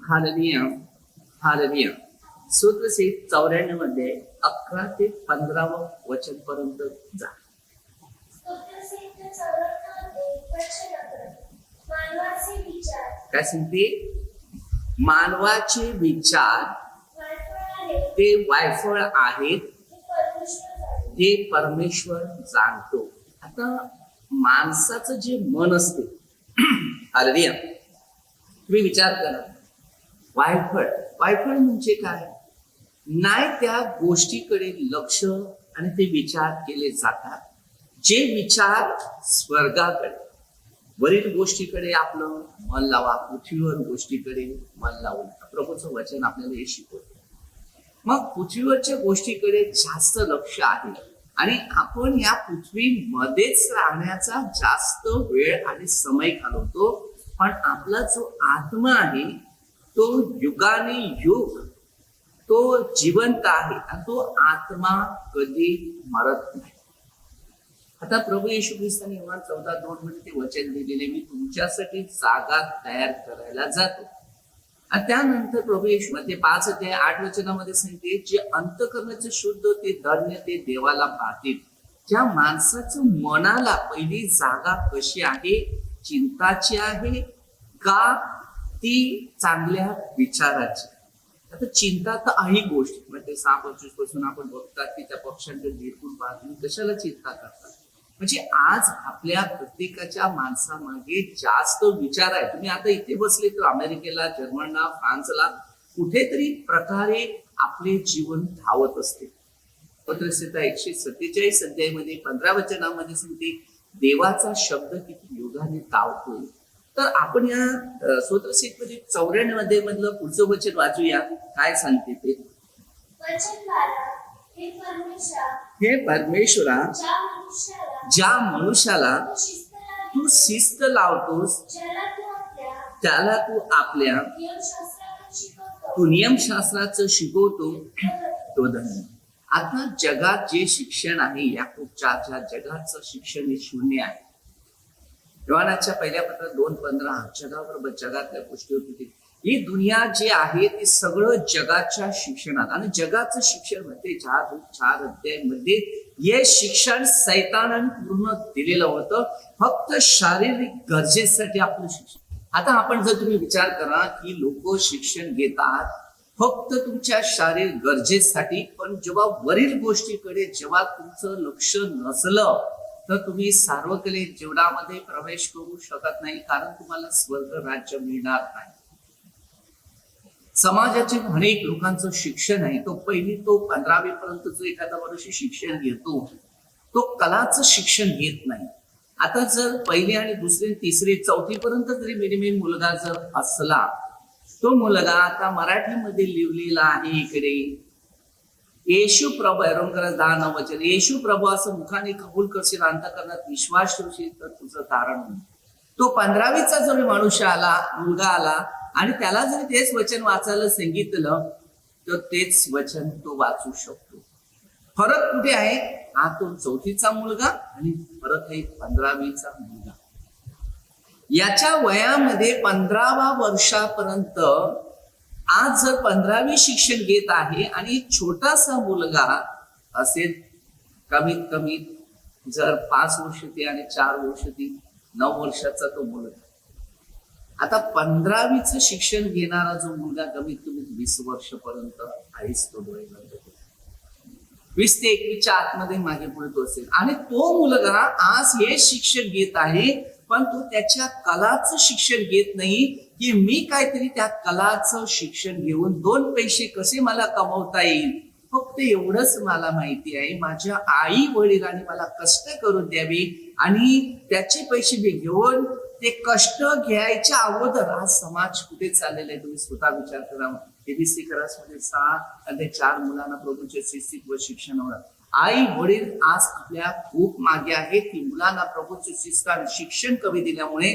Hallelujah, hallelujah. सूत्रसहित 94 मध्ये 11 ते 15 वचन पर्यंत जा. काय सांगते? मानवाचे विचार ते वायफळ आहेत, ते परमेश्वर जाणतो. आता माणसाचं जे मन असते, हालेलुया, तुम्ही विचार करा, वायफळ वायफळ म्हणजे काय? नाही त्या गोष्टीकडे लक्ष आणि ते विचार केले जातात जे विचार स्वर्गाकडे, वरील गोष्टीकडे आपलं मन लावा, पृथ्वीवर गोष्टीकडे मन लावू नका. प्रभूचं वचन आपल्याला हे शिकवतं. मग पृथ्वीवरच्या गोष्टीकडे जास्त लक्ष आहे आणि आपण या पृथ्वीमध्येच राहण्याचा जास्त वेळ आणि समय घालवतो. पण आपला जो आत्मा आहे तो युगाने युग तो जिवंत आहे आणि तो आत्मा कधी मरत नाही. आता प्रभू येशू ख्रिस्ताने योहान 14:2 मध्ये ते वचन दिलेले, मी तुमच्यासाठी जागा तयार करायला जातो. आणि त्यानंतर प्रभू येशू मध्ये 5:8 सांगते, जे अंतःकरणाचे शुद्ध ते धन्य ते देवाला पाहतील. ज्या माणसाचं मनाला पहिली जागा कशी आहे? चिंताची आहे का ती चांगल्या विचाराची? आता चिंता तर आहे गोष्ट, म्हणजे 6:25 पासून आपण बघतात की त्या पक्ष्यांकडे झेपून पाहतो, कशाला चिंता करतात? म्हणजे आज आपल्या प्रत्येकाच्या माणसामागे जास्त विचार आहे. तुम्ही आता इथे बसले तर अमेरिकेला, जर्मनला, फ्रान्सला कुठेतरी प्रकारे आपले जीवन धावत असते. पत्रसंहिता 147 अध्यायामध्ये 15 वचनामध्ये सांगते, देवाचा शब्द किती युगाने धावतोय. तर आपण या सूत्रसहितमध्ये 94 मध्ये मधलं पुढचं वचन वाचूया. काय सांगते ते? हे परमेश्वरा, ज्या मनुष्याला तू शिस्त लावतोस, त्याला तू आपल्या तू नियमशास्त्राचं शिकवतो, तो धन्य. आता जगात जे शिक्षण आहे, याकूब 4:4, जगाचं शिक्षण हे शून्य आहे. योहानाच्या पहिल्या पत्रात 2:15, जगाबरोबर जगातल्या गोष्टी होती. ही दुनिया जे आहे ते सगळं जगाच्या शिक्षणात, आणि जगाचं शिक्षण मध्ये 4 अध्यायामध्ये हे शिक्षण सैतानाने पूर्ण दिलेलं होतं, फक्त शारीरिक गरजेसाठी आपलं शिक्षण. आता आपण जर तुम्ही विचार करा की लोक शिक्षण घेतात फक्त तुमच्या शारीरिक गरजेसाठी, पण जेव्हा वरील गोष्टीकडे जेव्हा तुमचं लक्ष नसलं तर तुम्ही सार्वकालिक जीवनामध्ये प्रवेश करू शकत नाही, कारण तुम्हाला स्वर्ग राज्य मिळणार नाही. समाजाचे अनेक लोकांचं शिक्षण आहे, तो 1ली तो 15वी पर्यंत जो एखादा वर्ष शिक्षण घेतो तो कलाचं शिक्षण घेत नाही. आता जर 1ली आणि 2री, 3री, 4थी पर्यंत जरी मिनिमम मुलगा जर असला, तो मुलगा आता मराठीमध्ये लिहिलेला आहे इकडे, येशू प्रभू, 10:9 वचन, येशू प्रभू असं मुखाने कबूल करशील, अंतःकरणात विश्वास ठेवशील तर तुझं तारण होईल. तो 15वीचा जरी मनुष्य आला, मुलगा आला, आणि त्याला जरी तेच वचन वाचायला सांगितलं तर तेच वचन तो वाचू शकतो. फरक कुठे आहे? हा तो 4थीचा मुलगा आणि फरक आहे 15वीचा मुलगा. याच्या वयामध्ये 15व्या वर्षापर्यंत आज जर 15वी शिक्षण घेत आहे आणि छोटासा मुलगा असेल, कमीत कमी जर 5 वर्ष ती आणि 4 वर्ष ती 9 वर्षाचा तो मुलगा. आता 15वीचं शिक्षण घेणारा जो मुलगा कमीत कमी 20 वर्षापर्यंत आईच तो डोळे बंद करतो, 20 ते 21च्या आतमध्ये मागे पुढे तो असेल. आणि तो मुलगा आज हे शिक्षण घेत आहे, पण तो त्याच्या कलाचं शिक्षण घेत नाही की मी काहीतरी त्या कलाचं शिक्षण घेऊन 2 पैसे कसे मला कमवता येईल. फक्त एवढंच मला माहिती आहे, माझ्या आई वडिलांनी मला कष्ट करून द्यावे आणि त्याचे पैसे मी घेऊन ते कष्ट घ्यायच्या अगोदर आज समाज कुठे चाललेला आहे तुम्ही स्वतः विचार करा. एबीसी क्लासमध्ये 6 आणि 4 मुलांना प्रभूचे शिस्तीत व शिक्षण होणार. आई वडील आज आपल्या खूप मागे आहेत की मुलांना प्रभूचे शिस्त आणि शिक्षण कमी दिल्यामुळे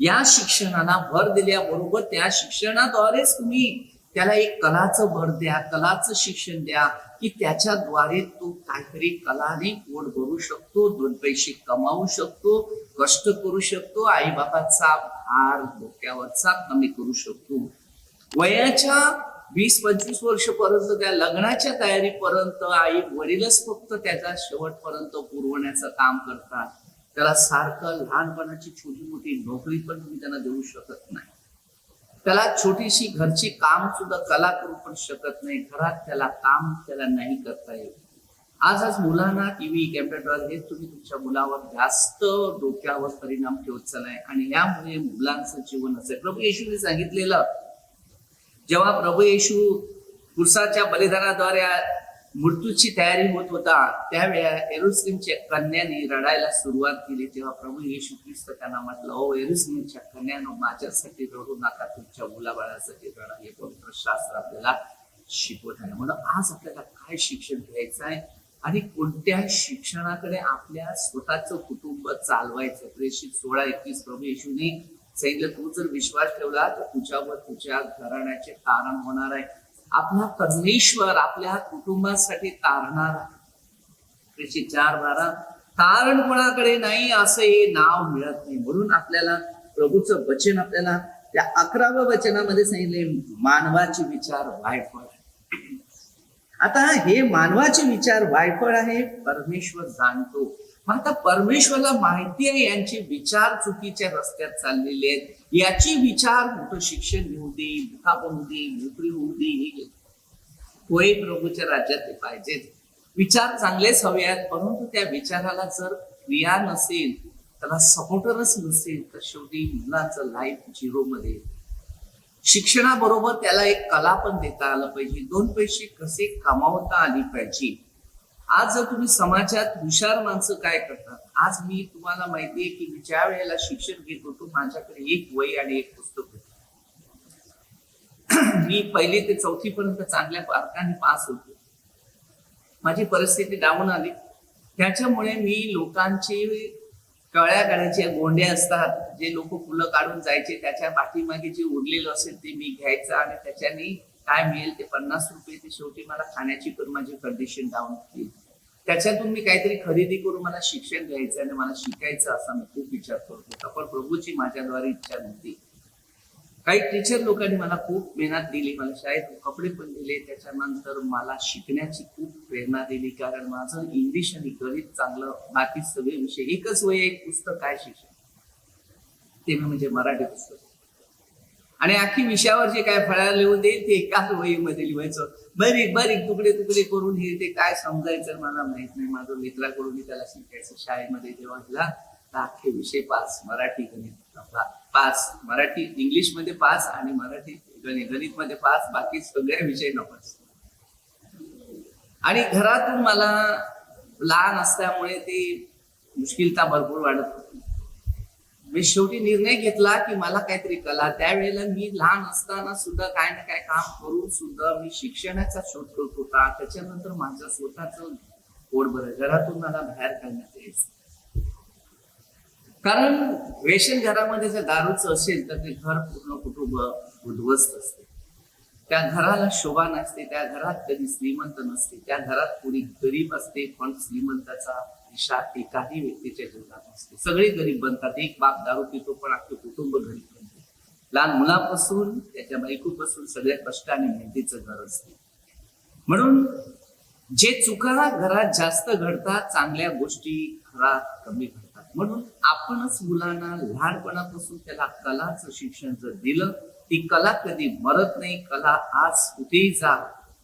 या शिक्षणाला भर दिल्याबरोबर त्या शिक्षणाद्वारेच तुम्ही त्याला एक कलाचं भर द्या, कलाचं शिक्षण द्या की त्याच्याद्वारे तो काहीतरी कलाने पोट भरू शकतो, 2 पैसे कमावू शकतो, कष्ट करू शकतो, आई बाबाचा भार डोक्यावरचा कमी करू शकतो. वयाच्या 20-25 वर्षपर्यंत त्या लग्नाच्या तयारीपर्यंत आई वडीलच फक्त त्याचा शेवटपर्यंत पुरवण्याचं काम करतात. त्याला सारखं लहानपणाची छोटी मोठी नोकरी पण तुम्ही त्यांना देऊ शकत नाही. त्याला छोटीशी घरची काम सुद्धा कला करू पण शकत नाही. घरात त्याला काम त्याला नाही करता येत. आज मुलांना टीव्ही कॅम्प्युटर हे तुम्ही तुमच्या मुलावर जास्त डोक्यावर परिणाम ठेवत चाललाय आणि यामुळे मुलांचं जीवन असेल. प्रभू येशूने सांगितलेलं, जेव्हा प्रभू येशू क्रूसाच्या बलिदानाद्वारे मृत्यूची तयारी होत होता त्यावेळेला यरूशलेमच्या कन्याने रडायला सुरुवात केली. तेव्हा प्रभू येशू ख्रिस्त त्यांना म्हटलं, ओ यरूशलेमच्या कन्यानो, माझ्यासाठी रडू नका, तुमच्या मुलाबाळासाठी रडा. हे पवित्र शास्त्र आपल्याला शिकवत आहे. म्हणून आज आपल्याला काय शिक्षण घ्यायचं आहे आणि कोणत्या शिक्षणाकडे आपल्या स्वतःचं कुटुंब चालवायचं. प्रेषित 16:21 प्रभू येशूने सांगितलं, तू जर विश्वास ठेवला तर तुझ्यावर तुझ्या घराण्याचे तारण होणार आहे. आपला परमेश्वर आपल्या कुटुंबासाठी तारणार आहे. प्रेषित 4:12 तारण कोणाकडे नाही असं हे नाव मिळत नाही. म्हणून आपल्याला प्रभूचं वचन आपल्याला त्या 11व्या वचनामध्ये सांगितले, मानवाचे विचार वायफळ. आता हे मानवाचे विचार वायफळ आहे, परमेश्वर जाणतो. मग आता परमेश्वरला माहिती आहे यांचे विचार चुकीच्या रस्त्यात चाललेले आहेत. याची विचार मोठं शिक्षण घेऊ दे, मुखापण होऊ दे, नोकरी होऊ दे, हे होय प्रभूच्या राज्यात ते पाहिजेत. विचार चांगलेच हवे आहेत, परंतु त्या विचाराला जर क्रिया नसेल, त्याला सपोर्टरच नसेल, तर शेवटी मुलांचं लाईफ झिरो मध्ये. शिक्षणाबरोबर त्याला एक कला पण देता आलं पाहिजे. 2 पैसे कसे कमावता आली पाहिजे. आज जर तुम्ही समाजात हुशार माणसं काय करतात, आज मी तुम्हाला माहितीये की मी ज्या वेळेला शिक्षण घेत होतो माझ्याकडे एक वही आणि एक पुस्तक होतं. मी 1ली ते 4थी पर्यंत चांगल्या मार्काने पास होतो. माझी परिस्थिती डाऊन आली. त्याच्यामुळे मी लोकांचे कळ्या काढायच्या गोंड्या असतात, जे लोक फुलं काढून जायचे, त्याच्या पाठीमागे जे उरलेलं असेल ते मी घ्यायचं आणि त्याच्याने काय मिळेल ते 50 रुपये ते शेवटी मला खाण्याची पण माझी कंडिशन डाऊन केली. त्याच्यातून मी काहीतरी खरेदी करून मला शिक्षण घ्यायचं आणि मला शिकायचं असा मी खूप विचार करत होता. पण प्रभूची माझ्याद्वारे इच्छा नव्हती. काही टीचर लोकांनी मला खूप मेहनत दिली, मला शाळेत कपडे पण दिले. त्याच्यानंतर मला शिकण्याची खूप प्रेरणा दिली, कारण माझं इंग्लिश आणि गणित चांगलं, बाकी सगळे विषय. एकच वय एक पुस्तक काय शिक्षण, ते म्हणजे मराठी पुस्तक. आणि आखी विषयावर जे काय फळा लिहून दे ते एकाच वहीमध्ये लिहायचं. बारीक बारीक तुकडे तुकडे करून हे ते काय समजायचं मला माहित नाही. माझं मित्राकडून मी त्याला शिकायचं. शाळेमध्ये जेव्हा गेला तर अख्खे विषय पास, मराठी गणित पास, मराठी इंग्लिश मध्ये पास आणि मराठी गणित मध्ये पास, बाकी सगळे विषय नपास. आणि घरातून मला लहान असल्यामुळे ते मुश्किलता भरपूर वाढत होती. मी शेवटी निर्णय घेतला की मला काहीतरी कला. त्यावेळेला मी लहान असताना सुद्धा काय ना काय काम करून सुद्धा मी शिक्षणाचा शोध करत होता. त्याच्यानंतर माझं स्वतःच पोट भरलं. घरातून मला बाहेर काढण्यात यायचं, कारण वेशन घरामध्ये जर दारूचं असेल तर ते घर पूर्ण कुटुंब उद्ध्वस्त असते. त्या घराला शोभा नसते. त्या घरात कधी श्रीमंत नसते. त्या घरात कोणी गरीब असते, पण श्रीमंताचा दिशा एकाही व्यक्तीच्या जीवनात नसते. सगळे गरीब बनतात. एक बाप दारू पितो पण अख्खे कुटुंब गरीब बनते. लहान मुलापासून त्याच्या बायकोपासून सगळ्या कष्ट आणि मेहनतीचं घर असते. म्हणून जे चुका घरात जास्त घडतात, चांगल्या गोष्टी घरात कमी घडतात. म्हणून आपणच मुलांना लहानपणापासून त्याला कलाचं शिक्षण जर दिलं, ती कला कधी मरत नाही. कला आज कुठेही जा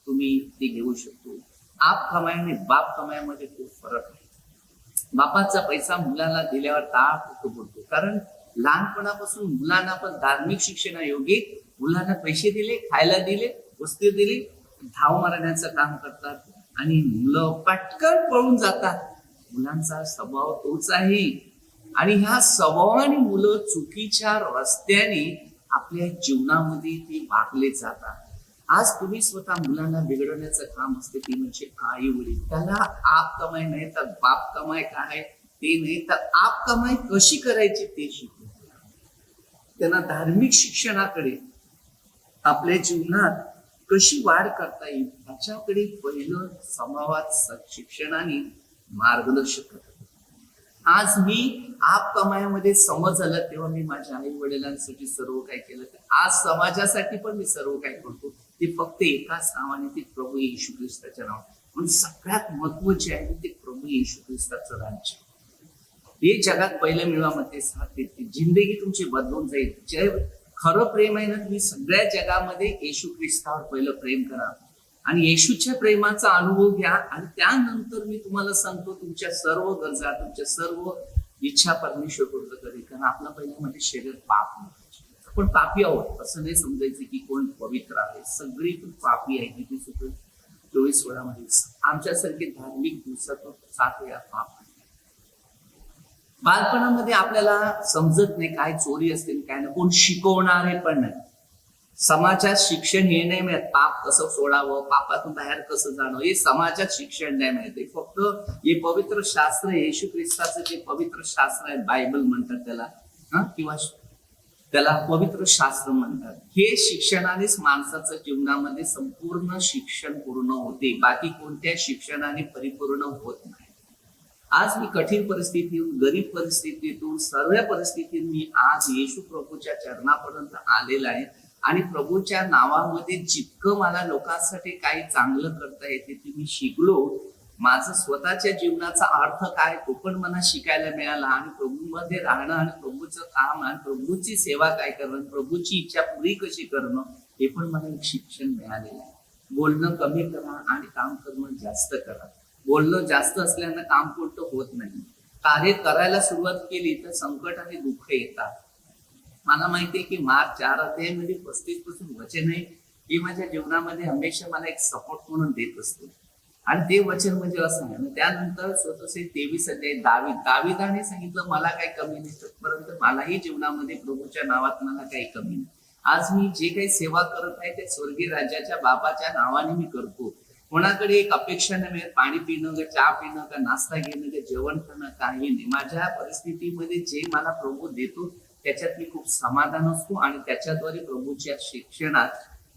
तुम्ही ती घेऊ शकतो. आप कमाई आणि बाप कमाईमध्ये खूप फरक आहे. बापाचा पैसा मुलाला दिल्यावर ताप बोलतो, कारण लहानपणापासून मुलांना आपण धार्मिक शिक्षणायोगे मुलांना पैसे दिले, खायला दिले, वस्तू दिली, धाव मारण्याचं काम करतात आणि मुलं पटकन पळून जातात. मुलांचा स्वभाव तोच आहे आणि ह्या स्वभावाने मुलं चुकीच्या रस्त्याने आपल्या जीवनामध्ये ते वागले जातात. आज तुम्ही स्वतः मुलांना बिघडवण्याचं काम असते ती म्हणजे आई वडील. त्याला आप कमाई नाही तर बाप कमाई काय ते नाही, तर आप कमाई कशी करायची ते शिकवून त्यांना धार्मिक शिक्षणाकडे, आपल्या जीवनात कशी वाढ करता येईल याच्याकडे पहिलं समावाद शिक्षणाने मार्गदर्शक करतात. आज मी आप कमायामध्ये समज आलं तेव्हा मी माझ्या आई वडिलांसाठी सर्व काय केलं. आज समाजासाठी पण मी सर्व काय करतो ते फक्त एकाच नावाने, ते प्रभू येशू ख्रिस्ताच्या नावाने. म्हणून सगळ्यात महत्वाचे आहे ते प्रभू येशू ख्रिस्ताचं राज्य. हे जगात पहिलं मिळवामध्ये साथ देते, जिंदगी तुमची बदलून जाईल. जे खरं प्रेम आहे ना, तुम्ही सगळ्या जगामध्ये येशू ख्रिस्तावर पहिलं प्रेम करा आणि येशूच्या प्रेमाचा अनुभव घ्या. आणि त्यानंतर मी तुम्हाला सांगतो तुमच्या सर्व गरजा, तुमच्या सर्व इच्छा परमेश्वर पूर्ण करेल. कारण आपला पहिल्यामध्ये शरीर पाप नाही, आपण पापी आहोत असं नाही समजायचं की कोण पवित्र आहे. सगळी पण पापी आहे. किती सुद्धा 24 मध्ये आमच्यासारखे धार्मिक दिवसातून 7 वेळा पाप आहे. बालपणामध्ये आपल्याला समजत नाही काय चोरी असते काय नाही, कोण शिकवणारे पण नाही. समाजात शिक्षण हे नाही मिळत, पाप कसं सोडावं, पापातून बाहेर कसं जाणं, हे समाजात शिक्षण नाही मिळत. फक्त हे पवित्र शास्त्र, येशू ख्रिस्ताचं जे पवित्र शास्त्र आहे, बायबल म्हणतात त्याला, किंवा त्याला पवित्र शास्त्र म्हणतात. हे शिक्षणानेच माणसाचं जीवनामध्ये संपूर्ण शिक्षण पूर्ण होते, बाकी कोणत्या शिक्षणाने परिपूर्ण होत नाही. आज मी कठीण परिस्थितीतून, गरीब परिस्थितीतून, सर्व परिस्थितीतून मी आज येशू प्रभूच्या चरणापर्यंत आलेला आहे. आणि प्रभूच्या नावामध्ये जितकं मला लोकांसाठी काही चांगलं करता येते ते मी शिकलो. माझं स्वतःच्या जीवनाचा अर्थ काय तो पण मला शिकायला मिळाला. आणि प्रभूमध्ये राहणं आणि प्रभूचं काम आणि प्रभूची सेवा काय करणं, प्रभूची इच्छा पुरी कशी करणं, हे पण मला एक शिक्षण मिळालेलं आहे. बोलणं कमी करा आणि काम करणं जास्त करा. बोलणं जास्त असल्यानं काम कोणतं होत नाही. कार्य करायला सुरुवात केली तर संकट आणि दुःख येतात. मला माहिती आहे की मार्क 4 अध्यायामध्ये 35 पासून वचन आहे, हे माझ्या जीवनामध्ये हमेशा मला एक सपोर्ट म्हणून देत असतो. आणि ते वचन म्हणजे असं आहे. त्यानंतर स्वतःचे 23 अध्याय दाविदाने सांगितलं मला काही कमी नाही, परंतु मलाही जीवनामध्ये प्रभूच्या नावात मला काही कमी नाही. आज मी जे काही सेवा करत आहे ते स्वर्गीय राज्याच्या बाबाच्या नावाने मी करतो. कोणाकडे एक अपेक्षा नाही मिळत, पाणी पिणं का चहा पिणं का नाश्ता घेणं का जेवण करणं काही नाही. माझ्या परिस्थितीमध्ये जे मला प्रभू देतो त्याच्यात मी खूप समाधान असतो आणि त्याच्याद्वारे प्रभूच्या शिक्षणात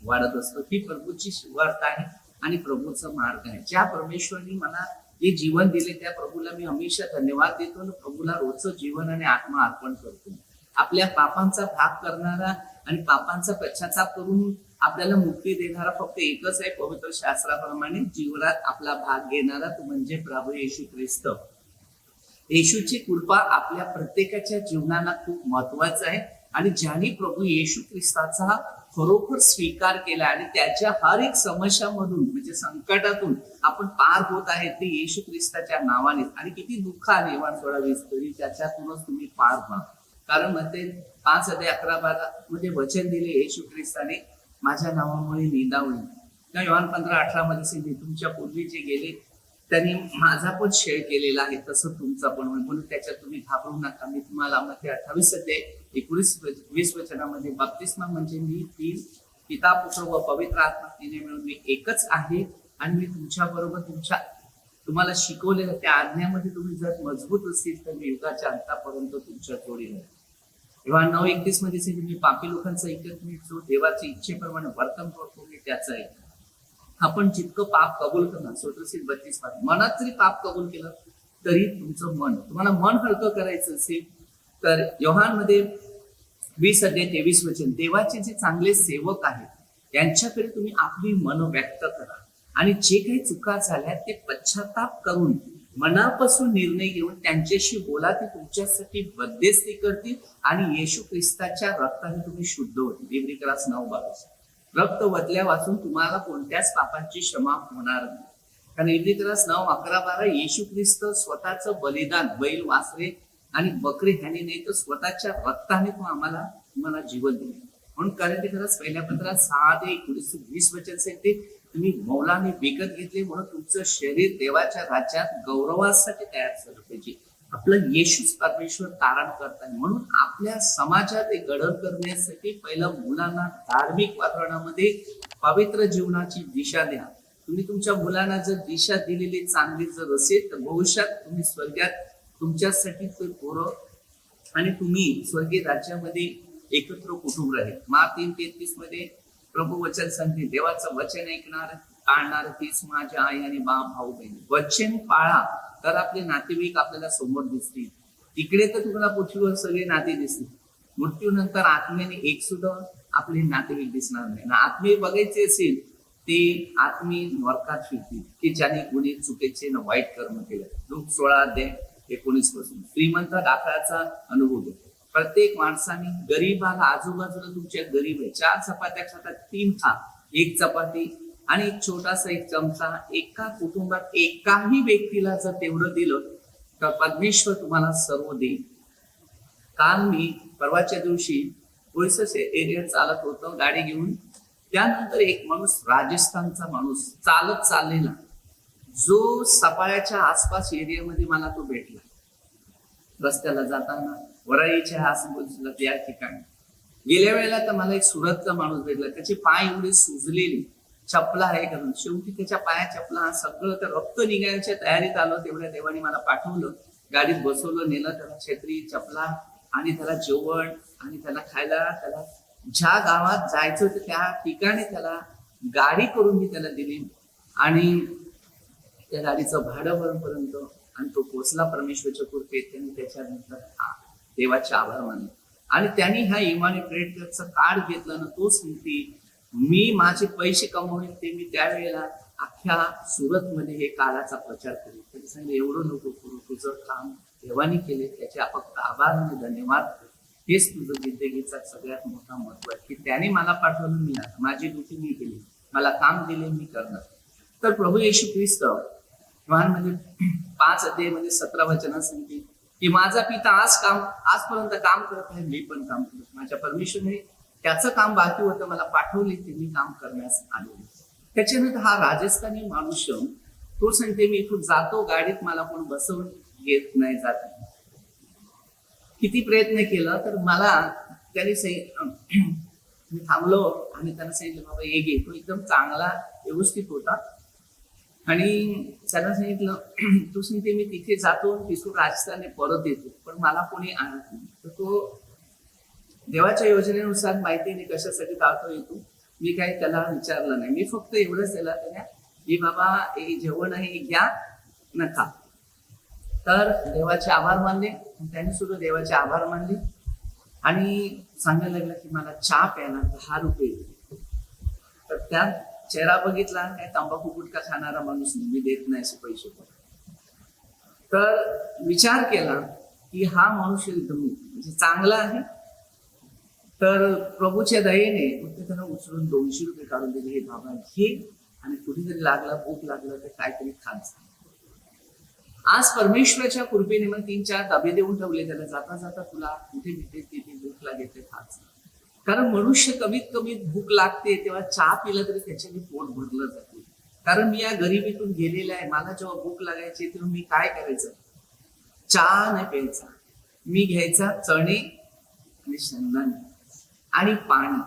वाढत असतो. ही प्रभूची सुवार्थ आहे आणि प्रभूचा मार्ग आहे. ज्या परमेश्वरांनी मला जे जीवन दिले त्या प्रभूला मी हमेशा धन्यवाद देतो आणि प्रभूला रोजचं जीवन आणि आत्मा अर्पण करतो. आपल्या पापांचा भाग करणारा आणि पापांचा पश्चाताप करून आपल्याला मुक्ती देणारा फक्त एकच आहे, पवित्र शास्त्राप्रमाणे जीवनात आपला भाग घेणारा, तो म्हणजे प्रभू येशू ख्रिस्त. येशूची कृपा आपल्या प्रत्येकाच्या जीवनाला खूप महत्वाचं आहे. आणि ज्यांनी प्रभू येशू ख्रिस्ताचा खरोखर स्वीकार केला आणि त्याच्या हर एक समस्यामधून म्हणजे संकटातून आपण पार होत आहे ते येशू ख्रिस्ताच्या नावाने. आणि किती दुःख आले योहान 16:20 तरी त्याच्यातूनच तुम्ही पार व्हा. कारण म्हणते 5 अध्याय 11-12 मध्ये वचन दिले येशू ख्रिस्ताने, माझ्या नावामुळे निंदा होईल. योहान 15:18 मध्ये सांगितले, तुमच्या पूर्वी जे गेले त्यांनी माझा पण शेअर केलेला आहे तसं तुमचा पण, म्हणून त्याच्यात तुम्ही घाबरू नका. मी तुम्हाला मध्ये 28 अध्याय 19-20 वचनामध्ये बप्तिस्मा म्हणजे मी पिता पुत्र व पवित्र आत्मा तिने मिळून मी एकच आहे आणि मी तुमच्या बरोबर तुम्हाला शिकवलेलं त्या आज्ञामध्ये तुम्ही जर मजबूत असतील तर मी युगाच्या अंतापर्यंत तुमच्या जोडीला आहे. योहान 9:31 मध्ये मी पापी लोकांचा ऐकत मी जो देवाच्या इच्छेप्रमाणे वर्तन करतो मी त्याचं ऐकतो. आपण जितकं पाप कबूल करणार, 32 मनात जरी पाप कबूल केलं तरी तुमचं तुम्हाला मन हलकं करायचं असेल तर योहान मध्ये 20 अध्याय 23 वचन, देवाचे जे चांगले सेवक आहेत यांच्याकडे तुम्ही आपली मन व्यक्त करा आणि जे काही चुका झाल्या ते पश्चाताप करून मनापासून निर्णय घेऊन त्यांच्याशी बोला, ते तुमच्यासाठी मध्यस्थी करतील आणि येशू ख्रिस्ताच्या रक्ताने तुम्ही शुद्ध होतील. इब्रिकरास 9:22 रक्त वतल्या वाचून तुम्हाला कोणत्याच पापांची क्षमा होणार नाही. कारण इब्रिकरास 9:11-12 येशू ख्रिस्त स्वतःचं बलिदान बैल, वासरे आणि बकरी ह्याने नाही तर स्वतःच्या रक्ताने तो तुम्हाला जीवन दिले. म्हणून कोरिन्थीकरास पहिल्या पत्रात 6:19-20 वचन सांगते, तुम्ही मौलाने विकत घेतले म्हणून तुमचं शरीर देवाच्या राज्यात गौरवासाठी तयार झालं पाहिजे. आपलं येशूच परमेश्वर तारण करतात. म्हणून आपल्या समाजात एक घडण करण्यासाठी पहिलं मुलांना धार्मिक वातावरणामध्ये पवित्र जीवनाची दिशा द्या. तुम्ही तुमच्या मुलांना जर दिशा दिलेली चांगली जर असेल तर भविष्यात तुम्ही स्वर्गात तुमच्यासाठी पोरं आणि तुम्ही स्वर्गीय राज्यामध्ये एकत्र कुटुंब राहील. मार्क 3:33 मध्ये प्रभू वचन सांगते, देवाचं वचन ऐकणार पाळणार तीच माझ्या आई आणि भाऊ बहिणी. वचन पाळा तर आपले नातेवाईक आपल्याला समोर दिसतील. इकडे तर तुम्हाला पृथ्वीवर सगळे नाते दिसतील, मृत्यूनंतर आत्म्याने एक सुद्धा आपले नातेवाईक दिसणार नाही ना. आत्मे बघायचे असेल ते आत्मी नरकात फिरतील की ज्याने गुन्हे चुकीचे न वाईट कर्म केले. लूक 16:19 पासून. श्रीमंत दाखल्याचा अनुभव घ्या. प्रत्येक माणसाने गरीबाला, आजूबाजूला तुमच्या गरीब आहे, 4 चपात्या खातात, 3 खा. 1 चपाती आणि एक छोटासा एक चमचा एका कुटुंबात एकाही व्यक्तीला जर तेवढं दिलं तर परमेश्वर तुम्हाला सर्व देईल. काल मी परवाच्या दिवशी बोईसस एरियात चालत होतो गाडी घेऊन. त्यानंतर एक माणूस, राजस्थानचा माणूस, चालत चाललेला, जो सफाळ्याच्या आसपास एरियामध्ये मला तो भेटला. रस्त्याला जाताना वराईच्या आसपासला त्या ठिकाणी गेल्या वेळेला तर मला एक सुरतचा माणूस भेटला. त्याचे पाय एवढे सुजलेले, चपला आहे करून, शेवटी त्याच्या पाया चपला सगळं, तर रक्त निघायच्या तयारीत आलं. तेवढ्या देवाने मला पाठवलं, गाडीत बसवलं, नेलं त्याला, छत्री, चपला आणि त्याला जेवण आणि त्याला खायला, त्याला ज्या गावात जायचं होतं त्या ठिकाणी त्याला गाडी करून मी त्याला दिली आणि त्या गाडीचं भाडं भरपर्यंत आणि तो पोचला परमेश्वरच्या कृपेत. त्यांनी त्याच्यानंतर देवाचे आभार मानले आणि त्यांनी ह्या इमानी क्रेडिट कार्डचं कार्ड घेतलं ना. तो सांगते मी माझे पैसे कमवले ते मी त्यावेळेला अख्ख्या सुरतमध्ये हे काळाचा प्रचार केला. त्यांनी सांगितलं एवढं नको करू, तुझं काम देवाने केले त्याचे फक्त आभार आणि धन्यवाद. हेच तुझं जिंदगीचा सगळ्यात मोठा महत्व आहे की त्याने मला पाठवलं, मी माझी ड्युटी मी केली, मला काम दिले, मी करणार. तर प्रभू येशू ख्रिस्त म्हणजे 5 अध्यायामध्ये 17 वचनात सांगते की माझा पिता आजपर्यंत काम करत आहे, मी पण काम करत. माझ्या परमेश्वरने त्याचं काम बाकी होतं, मला पाठवले, ते मी काम करण्यास आले. त्याच्यानंतर हा राजस्थानी माणूस तो सांगते मी इथून जातो, गाडीत मला कोण बसवून घेत नाही जात. किती प्रयत्न केला तर मला त्याने मी थांबलो आणि त्यांना सांगितलं बाबा ये घे. तो एकदम चांगला व्यवस्थित होता आणि त्याला सांगितलं तू सांगते मी तिथे जातो, तिथून राजस्थानने परत येतो, पण मला कोणी आणत नाही. तर तो देवाच्या योजनेनुसार माहितीने कशासाठी जातो येतो, मी काही त्याला विचारलं नाही. मी फक्त एवढंच त्याला की बाबा हे जेवण आहे हे घ्या नका. तर देवाचे आभार मानले, त्यांनी सुद्धा देवाचे आभार मानले आणि सांगायला लागला की मला चहा प्यायला 10 रुपये. तर त्या चेहरा बघितला, काय तंबाखू गुटखा खाणारा माणूस नाही, मी देत नाही असे पैसे. तर विचार केला की हा माणूस एकदम म्हणजे चांगला आहे. तर प्रभूच्या दयेने त्याला उचलून 200 रुपये काढून दिले, हे बाबा घे आणि कुठेतरी लागला, भूक लागलं तर काहीतरी खात. आज परमेश्वराच्या कृपेने मग 3-4 डबे देऊन ठेवले त्याला, जाता जाता तुला कुठे भेटेल तिथे भूक लागेल ते खाच. कारण मनुष्य कमीत कमी भूक लागते तेव्हा चहा पिला तरी त्याच्याने पोट भरलं जाते. कारण मी या गरिबीतून गेलेला आहे. मला जेव्हा भूक लागायची तेव्हा मी काय करायचं, चहा नाही प्यायचा, मी घ्यायचा चणे आणि शेंगदाणे आणि पाणी.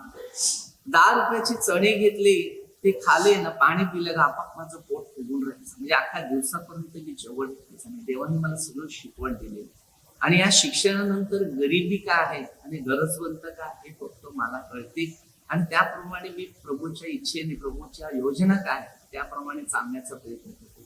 10 रुपयाचे चणे घेतले, ते खाले ना, पाणी पिलं का आपाप माझं पोट फुगून राहायचं. म्हणजे अख्ख्या दिवसापर्यंत मी जेवण घ्यायचं. देवाने मला सगळं शिकवण दिले आणि या शिक्षणानंतर गरिबी काय आहे आणि गरजवंत काय हे फक्त मला कळते आणि त्याप्रमाणे मी प्रभूच्या इच्छेने, प्रभूच्या योजना काय त्याप्रमाणे चालण्याचा प्रयत्न करतो.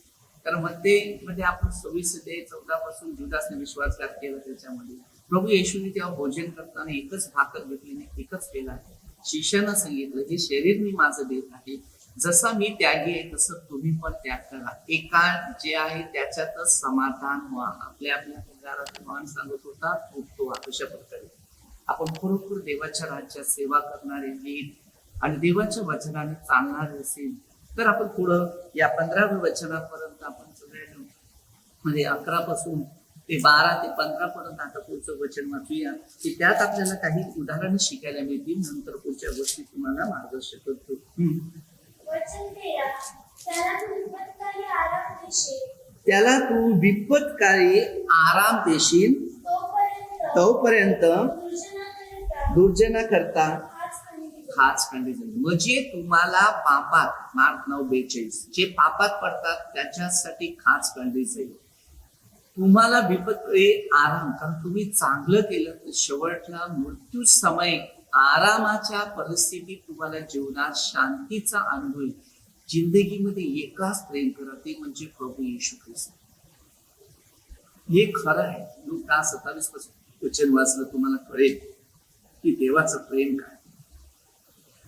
तर मध्ये आपण 26-14 पासून जुदासने विश्वासघात केला. त्याच्यामध्ये प्रभू येशूने तेव्हा भोजन करताना एकच भाकर घेतली नाही, एकच केला. शिष्यानं सांगितलं हे शरीर मी माझं देत आहे, जसा मी त्यागी आहे तसं तुम्ही पण त्याग करा. एका जे आहे त्याच्यातच समाधान व्हा. आपल्या घरात मान सांगत होता तो अशा प्रकारे आपण खरोखर देवाच्या राज्यात सेवा करणारे नीट आणि देवाच्या वचनाने चालणारे असेल तर आपण पुढं या 15व्या वचनापर्यंत आपण सगळ्यांना म्हणजे 11 पासून ते 12 ते 15 पर्यंत आता पुढचं वचन वाचूया की त्यात आपल्याला काही उदाहरणं शिकायला मिळतील. नंतर पुढच्या गोष्टी तुम्हाला मार्गदर्शन करतो. त्याला तू विपत्काळी आराम देशील तोपर्यंत दुर्जना करता हाच खंडित जाईल. म्हणजे तुम्हाला पापात, मार्क 9:42, जे पापात पडतात त्याच्यासाठी खाच खंडित जाईल. तुम्हाला विपत्काळी आराम, कारण तुम्ही चांगलं केलं तर शेवटला मृत्यू समय आरामाच्या परिस्थितीत तुम्हाला जीवनात शांतीचा अनुभव. जिंदगीमध्ये एकाच प्रेम करा, ते म्हणजे प्रभू येशू ख्रिस्त. हे खरं आहे. लूका 27 पासून वचन वाचलं तुम्हाला कळेल की देवाचं प्रेम काय.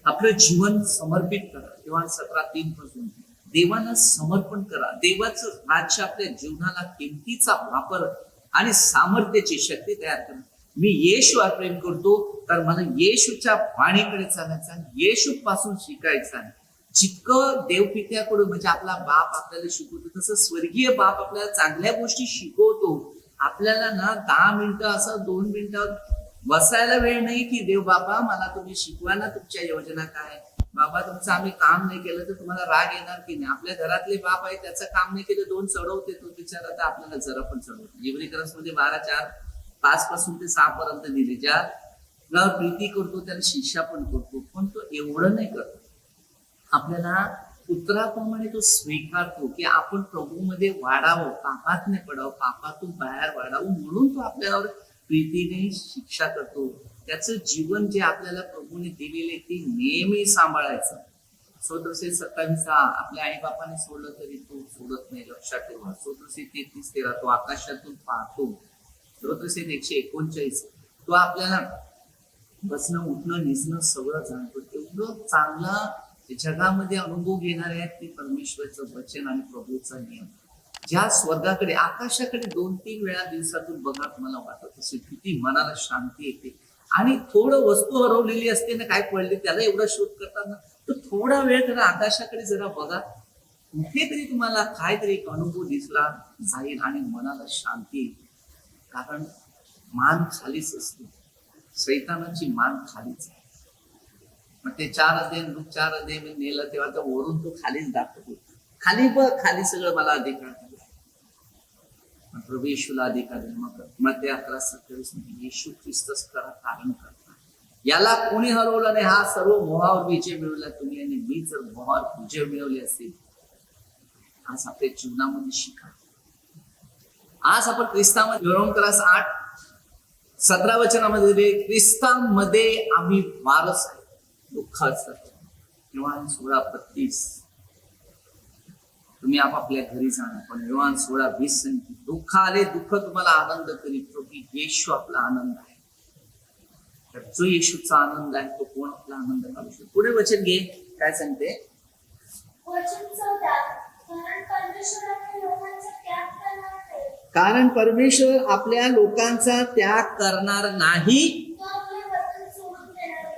आपलं जीवन समर्पित करा. योहान 17:3 पासून देवाला समर्पण करा. देवाचं राज्य आपल्या जीवनाला किमतीचा वापर आणि सामर्थ्याची शक्ती तयार करा. मी येशूवर प्रेम करतो तर मला येशूच्या वाणीकडे चालायचं आहे, येशू पासून शिकायचं आहे. जितकं देवपित्याकडून म्हणजे आपला बाप आपल्याला शिकवतो तसं स्वर्गीय बाप आपल्याला चांगल्या गोष्टी शिकवतो. आपल्याला ना 10 मिनिटं असं 2 मिनिटं बसायला वेळ नाही की देव बाबा मला तुम्ही शिकवा ना, तुमच्या योजना काय. बाबा तुमचं आम्ही काम नाही केलं तर तुम्हाला राग येणार की नाही. आपल्या घरातले बाप आहे त्याचं काम नाही केलं 2 चढवते तो बिचारा, तर आपल्याला जरा पण चढवतो. इब्रिकरसमध्ये 12:4-5 पासून ते 6 पर्यंत दिले. ज्या प्रीती करतो त्याला शिक्षा पण करतो, पण तो एवढं नाही करतो. आपल्याला पुत्राप्रमाणे तो स्वीकारतो की आपण प्रभूमध्ये वाढावं, पापात नाही पडावं, पापातून बाहेर वाढावं, म्हणून तो आपल्यावर प्रीतीने शिक्षा करतो. त्याचं जीवन जे आपल्याला प्रभूने दिलेले ते नेहमी सांभाळायचं. सोदरसे 27 आपल्या आई बापाने सोडलं तरी तो सोडत नाही, लक्षात ठेवा. सोदरसे 33-13 तो आकाशातून पाहतो. सोदरसे 139 तो आपल्याला बसणं उठणं निसणं सगळं जाणतो. एवढं चांगला जगामध्ये अनुभव घेणारे आहेत ते परमेश्वरचं वचन आणि प्रभूचा नियम. ज्या स्वर्गाकडे आकाशाकडे 2-3 वेळा दिवसातून बघा तुम्हाला वाटत असेल किती मनाला शांती येते. आणि थोडं वस्तू हरवलेली असते ना, काय पडली त्याला एवढा शोध करताना, तर थोडा वेळ त्याला आकाशाकडे जरा बघा, कुठेतरी तुम्हाला काहीतरी एक अनुभव दिसला जाईल आणि मनाला शांती येईल. कारण मान खालीच असते, शैतानाची मान खालीच आहे. मग ते 4 अध्याय मी नेलं तेव्हा तर वरून तो खालीच दाखवतो. खाली बघ, खाली सगळं मला अधिकार दिला. प्रभू येशूला अधिकार दिला. मग ते 11:27 येशू ख्रिस्तच खरा कारण करता. याला कोणी हरवलं नाही. हा सर्व मोहावर विजय मिळवला तुम्ही, आणि मी जर मोहावर विजय मिळवले असेल आज आपल्या जीवनामध्ये शिका. आज आपण ख्रिस्तामध्ये रोमकरास 8:17 वचनामध्ये ख्रिस्तामध्ये आम्ही वारस आहे. दुःखाचं योहान 16:32 तुम्ही आपापल्या घरी जाणार, पण योहान 16:20 सांगते दुःख आले दुःख तुम्हाला आनंद करीत. तो की येशू आपला आनंद आहे. तर जो येशूचा आनंद आहे तो कोण आपला आनंद काढू शकतो. पुढे वचन घे काय सांगते. कारण परमेश्वर आपल्या लोकांचा त्याग करणार नाही,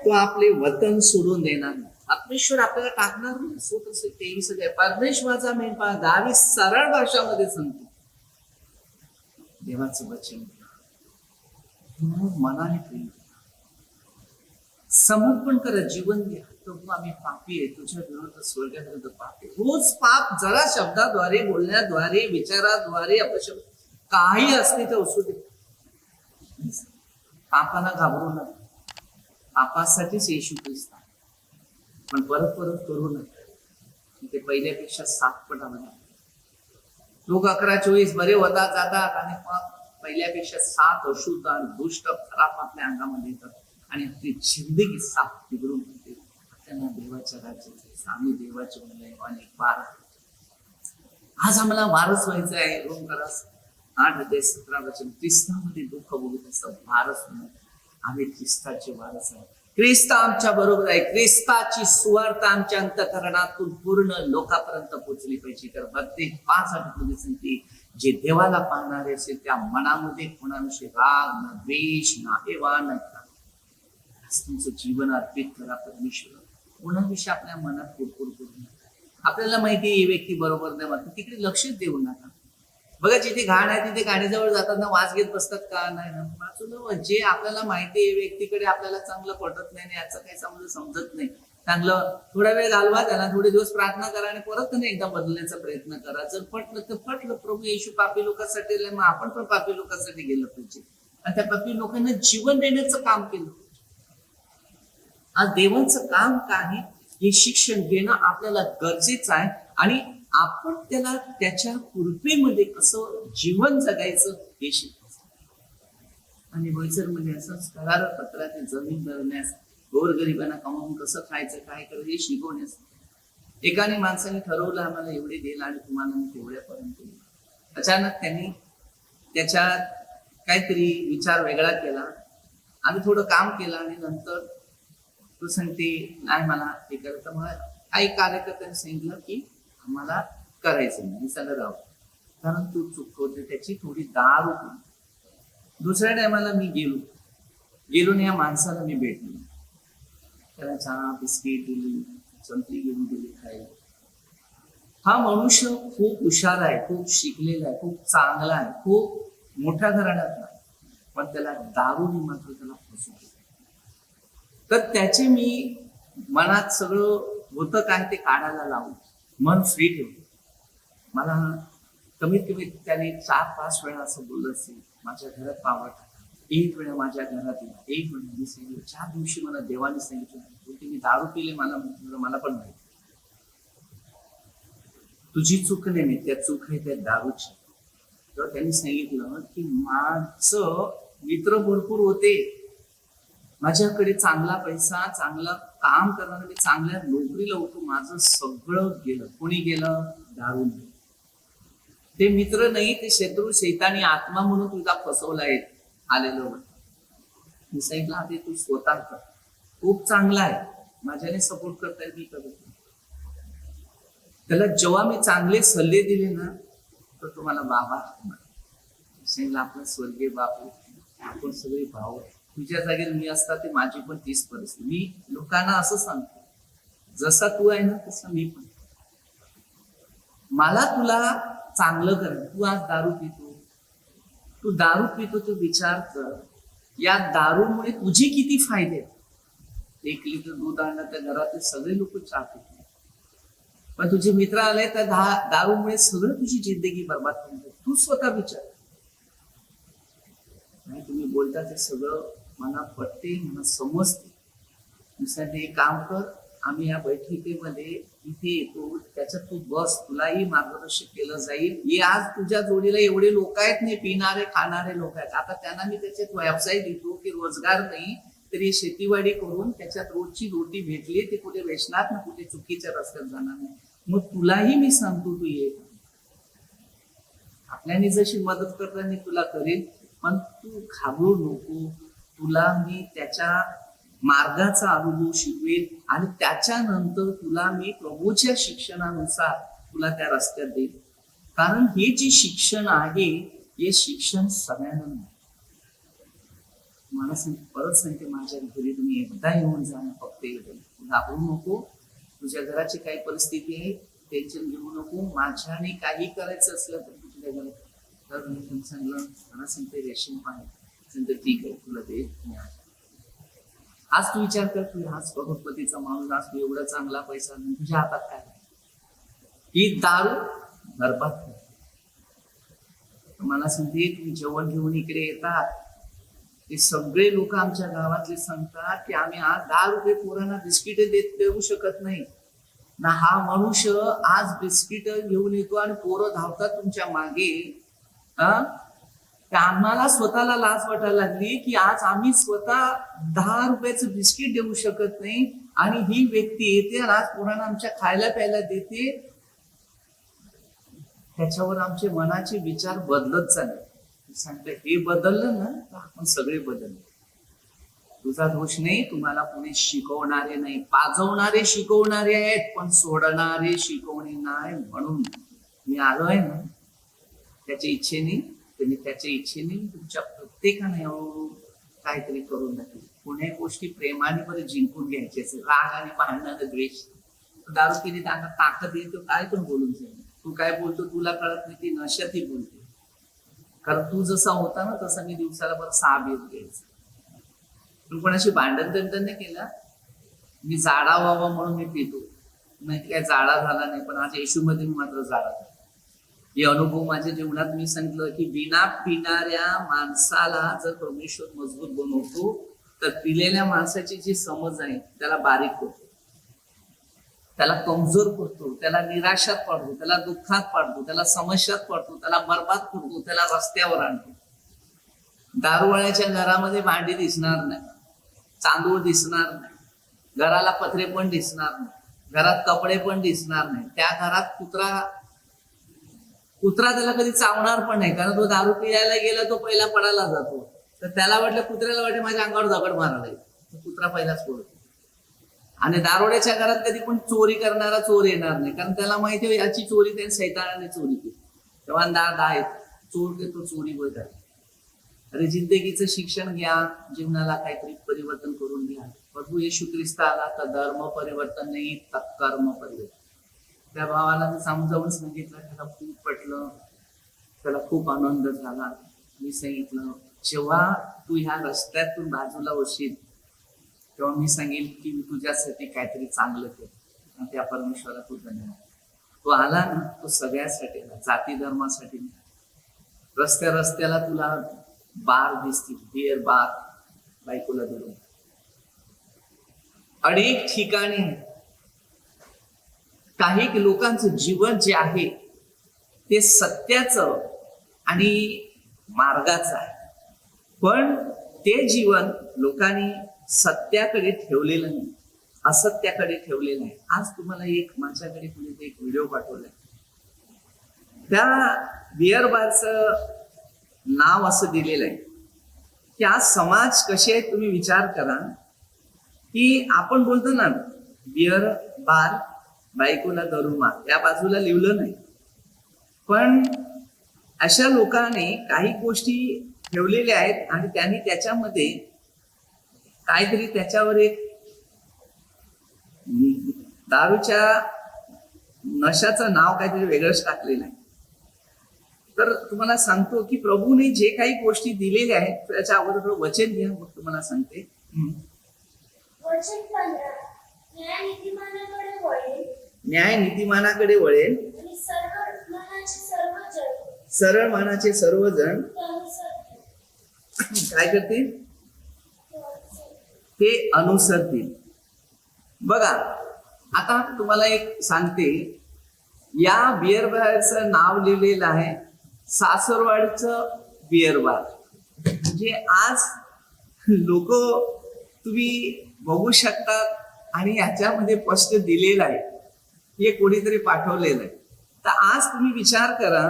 तो आपले वतन सोडून देणार नाही. परमेश्वर आपल्याला टाकणार नाही. 23 परमेश्वराचा मेंढपाळ गावी सरळ भाषामध्ये सांगतो देवाचं वचन मनाने प्रेम करा, समर्पण करा, जीवन द्या. प्रभू आम्ही पापी आहे, तुझ्या विरुद्ध स्वर्गाविरुद्ध पापी. रोज पाप जरा शब्दाद्वारे, बोलण्याद्वारे, विचाराद्वारे अपशब्द काही असते तर असू दे. पापाला घाबरू नका. पापासाठीच येशू ख्रिस्त, पण परत करू नका. ते पहिल्यापेक्षा 7 पट लोक 11-24 बरे होतात जातात आणि पहिल्यापेक्षा 7 अशुद्ध आणि दुष्ट खराब आपल्या अंगामध्ये येतात आणि आपली जिंदगी 7 बिघडून होते. त्यांना देवाच्या राज्याचे आम्ही देवाचे मुले वार. आज आम्हाला वारस व्हायचं आहे. रोमकरास 8:17 वचन ख्रिस्तामध्ये दुःख भोगत असतं वारस म्हणून. आम्ही ख्रिस्ताचे वारस आहे. ख्रिस्त आमच्या बरोबर आहे. ख्रिस्ताची सुवार्ता आमच्या अंतःकरणातून पूर्ण लोकांपर्यंत पोहोचली पाहिजे. तर प्रत्येक 5 सांगते जे देवाला पाहणारे असेल त्या मनामध्ये कोणाविषयी राग ना द्वेष ना हेवा न तुमचं जीवन अर्पित करा परमेश्वर. कोणाविषयी आपल्या मनात कुरकुर करू नका. आपल्याला माहिती ही व्यक्ती बरोबर नाही वाटत तिकडे लक्षच देऊ नका. बघा जिथे घाण आहे तिथे गाडीजवळ जाताना वास घेत बसतात का नाही ना. जे आपल्याला माहिती आहे व्यक्तीकडे आपल्याला चांगलं पटत नाही, याचं काही चांगलं समजत नाही, चांगलं थोडा वेळ घालवा, त्याला थोडे दिवस प्रार्थना करा आणि परत त्यांना एकदा बदलण्याचा प्रयत्न करा. जर पटलं तर पटलं. प्रभू येशू पापी लोकांसाठी, मग आपण पण पापी लोकांसाठी गेलं पाहिजे आणि त्या पापी लोकांना जीवन देण्याचं काम केलं. आज देवांचं काम काय हे शिक्षण घेणं आपल्याला गरजेचं आहे आणि आपण त्याला त्याच्या कृपेमध्ये कसं जीवन जगायचं हे शिकायचं. आणि वैसरमध्ये असंच करारपत्राची जमीन मिळवण्यास, गोरगरिबांना कमावून कसं खायचं काय करायचं हे शिकवण्यास एकाने माणसाने ठरवलं आम्हाला एवढे देईल आणि तुम्हाला मी तेवढ्यापर्यंत देईल. अचानक त्यांनी त्याच्यात काहीतरी विचार वेगळा केला. आम्ही थोडं काम केलं आणि नंतर तो सांगते नाही मला हे करायचं. मला काही कार्यकर्त्यांनी सांगितलं की आम्हाला करायचं नाही, सगळं राहू, कारण तू चुकवते. त्याची थोडी दारू होती. दुसऱ्या टायमाला मी गेलो आणि या माणसाला मी भेटलो. त्याला चहा बिस्किट दिली, संत्री घेऊन दिली खायला. हा मनुष्य खूप हुशार आहे, खूप शिकलेला आहे, खूप चांगला आहे, खूप मोठ्या घराण्यातला, पण त्याला दारूने मात्र त्याला फसवलं. तर त्याचे मी मनात सगळं होतं काय ते काढायला लावलं, मन फ्री ठेवलं. मला कमीत कमी त्याने 4-5 वेळा असं बोललं असेल, माझ्या घरात पावलं टाका, एक वेळा माझ्या घरात येईल, एक वेळा मी सांगितलं. 4 दिवशी मला देवाने सांगितलं मी दारू पिले, मला पण माहिती तुझी चूक नाही, त्या चूक आहे त्या दारूची. तेव्हा त्यांनी सांगितलं की माझं मित्र भरपूर होते, माझ्याकडे चांगला पैसा, चांगला काम करणारा, मी चांगल्या नोकरीला होतो, माझं सगळं गेलं. कोणी गेलं? दारून. ते मित्र नाही, ते शत्रू शैतानी आत्मा म्हणून तुझा फसवलाय आलेलं होतं. मी सांगितलं ते तू स्वतः कर, खूप चांगला आहे, माझ्याने सपोर्ट करताय मी करत. त्याला जेव्हा मी चांगले सल्ले दिले ना, तर तुम्हाला बाबा सांगितलं आपला स्वर्गीय बापू, आपण सगळे भाऊ आहे. तुझ्या जागेवर मी असता ते माझी पण तीच परिस्थिती. मी लोकांना असं सांगतो, जसा तू आहे ना तसा मी पण. मला तुला चांगलं कर. तू आज दारू पितो, तू दारू पितो, तू विचार कर या दारूमुळे तुझे किती फायदे. 1 लिटर दूध आणलं त्या घरातले सगळे लोक चहा पितात, पण तुझे मित्र आले तर दारूमुळे सगळं तुझी जिंदगी बर्बाद करून. तू स्वतः विचार. नाही तुम्ही बोलता ते सगळं मला पटते, मला समजते. दुसऱ्या एक काम कर, आम्ही या बैठकीमध्ये इथे येतो, त्याच्यात तू बस, तुलाही मार्गदर्शन केलं जाईल. हे आज तुझ्या जोडीला एवढे लोक आहेत नाही, पिणारे खाणारे लोक आहेत. आता त्यांना मी त्याच्यात व्यवसाय देतो की रोजगार नाही तरी शेतीवाडी करून त्याच्यात रोजची रोटी भेटली, ते कुठे वेचणार ना कुठे चुकीच्या रस्त्यात जाणार नाही. मग तुलाही मी सांगतो तू ये, आपल्याने जशी मदत करता मी तुला करेन, पण तू घाबरू नको. तुला मी त्याच्या मार्गाचा अनुभव शिकवेल आणि त्याच्यानंतर तुला मी प्रभूच्या शिक्षणानुसार तुला त्या रस्त्यात देईल. कारण हे जे शिक्षण आहे हे शिक्षण सगळ्यांना नाही. मला परत सांगते, माझ्या घरी तुम्ही एकदा येऊन जाणं, फक्त घाबरू नको. तुझ्या घराची काही परिस्थिती आहे, टेन्शन घेऊ नको. माझ्याने काही करायचं असलं तर तुझ्या घरात तर मी सांगलं, मला सांगते रेशन पाहिजे, ठीक आहे तुला दे. आज तू विचार कर, तू हाच करोडपतीचा माणूस, आज तू एवढा चांगला पैसा, तुझ्या हातात काय? ही दारू बरबाद कर. मला सांगते, तुम्ही जेवण घेऊन इकडे येतात, ते सगळे लोक आमच्या गावातले सांगतात की आम्ही आज 10 रुपये पोरांना बिस्किट देऊ शकत नाही ना. हा मनुष्य आज बिस्किट घेऊन येतो आणि पोरं धावतात तुमच्या मागे. आम्हाला स्वतःला लाज वाटायला लागली की आज आम्ही स्वतः 10 रुपयाचं बिस्किट देऊ शकत नाही आणि ही व्यक्ती येते आणि आज पोरांना आमच्या खायला प्यायला देते. त्याच्यावर आमचे मनाचे विचार बदलत चालले. सांगते हे बदललं ना तर आपण सगळे बदलले. तुझा दोष नाही, तुम्हाला कोणी शिकवणारे नाही, पाजवणारे शिकवणारे आहेत पण सोडणारे शिकवणे नाही. म्हणून मी आलोय ना त्याच्या इच्छेने, त्यांनी त्याच्या इच्छेने तुमच्या प्रत्येकाने काहीतरी करून दाखवलं. कोण्या गोष्टी प्रेमाने बरं जिंकून घ्यायचे असेल, राग आणि भांडणाने द्वेष. दारू पिणे त्यांना ताकद येईल, तो काय पण बोलून जाईल. तू काय बोलतो तुला कळत नाही, ती नशेतही बोलते. कारण तू जसा होता ना तसा मी दिवसाला बरं 6 बेर घ्यायचा. तू कोणाशी भांडण नाही केला. मी जाडा व्हावा म्हणून मी पितो, नाही काय जाडा झाला नाही, पण आज येशूमध्ये मी मात्र जाडा झाला. हे अनुभव माझ्या जीवनात मी सांगितलं की बिना पिणाऱ्या माणसाला जर परमेश्वर मजबूत बनवतो तर पिलेल्या माणसाची जी समज आहे त्याला बारीक करतो, त्याला कमजोर करतो, त्याला निराशात पाडतो, त्याला दुःखात पाडतो, त्याला समस्यात पाडतो, त्याला बर्बाद करतो, त्याला रस्त्यावर आणतो. दारूवाळ्याच्या घरामध्ये भांडी दिसणार नाही, चांदूळ दिसणार नाही, घराला पत्रे पण दिसणार नाही, घरात कपडे पण दिसणार नाही, त्या घरात कुत्रा कुत्रा त्याला कधी चावणार पण नाही, कारण तो दारू पियायला गेला तो पहिला पडायला जातो. तर त्याला वाटलं, कुत्र्याला वाटलं माझ्या अंगावर दगड मारायला येईल, कुत्रा पहिलाच पडतो. आणि दारोड्याच्या घरात कधी पण चोरी करणारा चोर येणार नाही, कारण त्याला माहिती आहे याची चोरी त्याने सैतानाने चोरी केली. तेव्हा दाद आहे, चोर ते तो चोरी होत आहे. अरे जिंदगीचं शिक्षण घ्या, जीवनाला काहीतरी परिवर्तन करून घ्या. प्रभू येशू ख्रिस्त आला तर धर्म परिवर्तन नाही तर कर्म परिवर्तन. त्या भावाला मी समजावून सांगितलं, त्याला खूप पटलं, त्याला खूप आनंद झाला. मी सांगितलं, जेव्हा तू ह्या रस्त्यातून बाजूला होशील तेव्हा मी सांगेल की मी तुझ्यासाठी काहीतरी चांगलं केलं, त्या परमेश्वरा तू धन्यवाद. तो आला ना, तो सगळ्यासाठी आला, जाती धर्मासाठी नाही. रस्त्या रस्त्याला तुला बार दिसतील, बिअर बार, बायकोला धरून अनेक ठिकाणी. काही लोकांचं जीवन जे आहे ते सत्याचं आणि मार्गाचं आहे, पण ते जीवन लोकांनी सत्याकडे ठेवलेलं नाही, असत्याकडे ठेवलेलं आहे. आज तुम्हाला एक माझ्याकडे कुणी एक व्हिडिओ पाठवलाय, त्या बिअर बारचं नाव असं दिलेलं आहे की आज समाज कसे आहे. तुम्ही विचार करा की आपण बोलतो ना बिअर बार, बायकोला दारू मार, या बाजूला लिहिलं नाही, पण अशा लोकांनी काही गोष्टी ठेवलेल्या आहेत आणि त्यांनी त्याच्यामध्ये काहीतरी त्याच्यावर एक दारूच्या नशाचं नाव काहीतरी वेगळंच टाकलेलं आहे. तर तुम्हाला सांगतो की प्रभूने जे काही गोष्टी दिलेल्या आहेत त्याच्या अगोदर वचन घ्या, मग तुम्हाला सांगते. वचन 15, न्याय नीतिमानाकडे वळेल आणि सरळ मनाचे सर्वजण काय करतील, ते अनुसरतील. बघा, आता तुम्हाला एक सांगते, या बिअर बारचं नाव लिहिलेलं आहे सासरवाडीचं बिअर बार. म्हणजे आज लोक तुम्ही बघू शकतात आणि याच्यामध्ये स्पष्ट दिलेलं आहे, हे कोणीतरी पाठवलेलं आहे. तर आज तुम्ही विचार करा,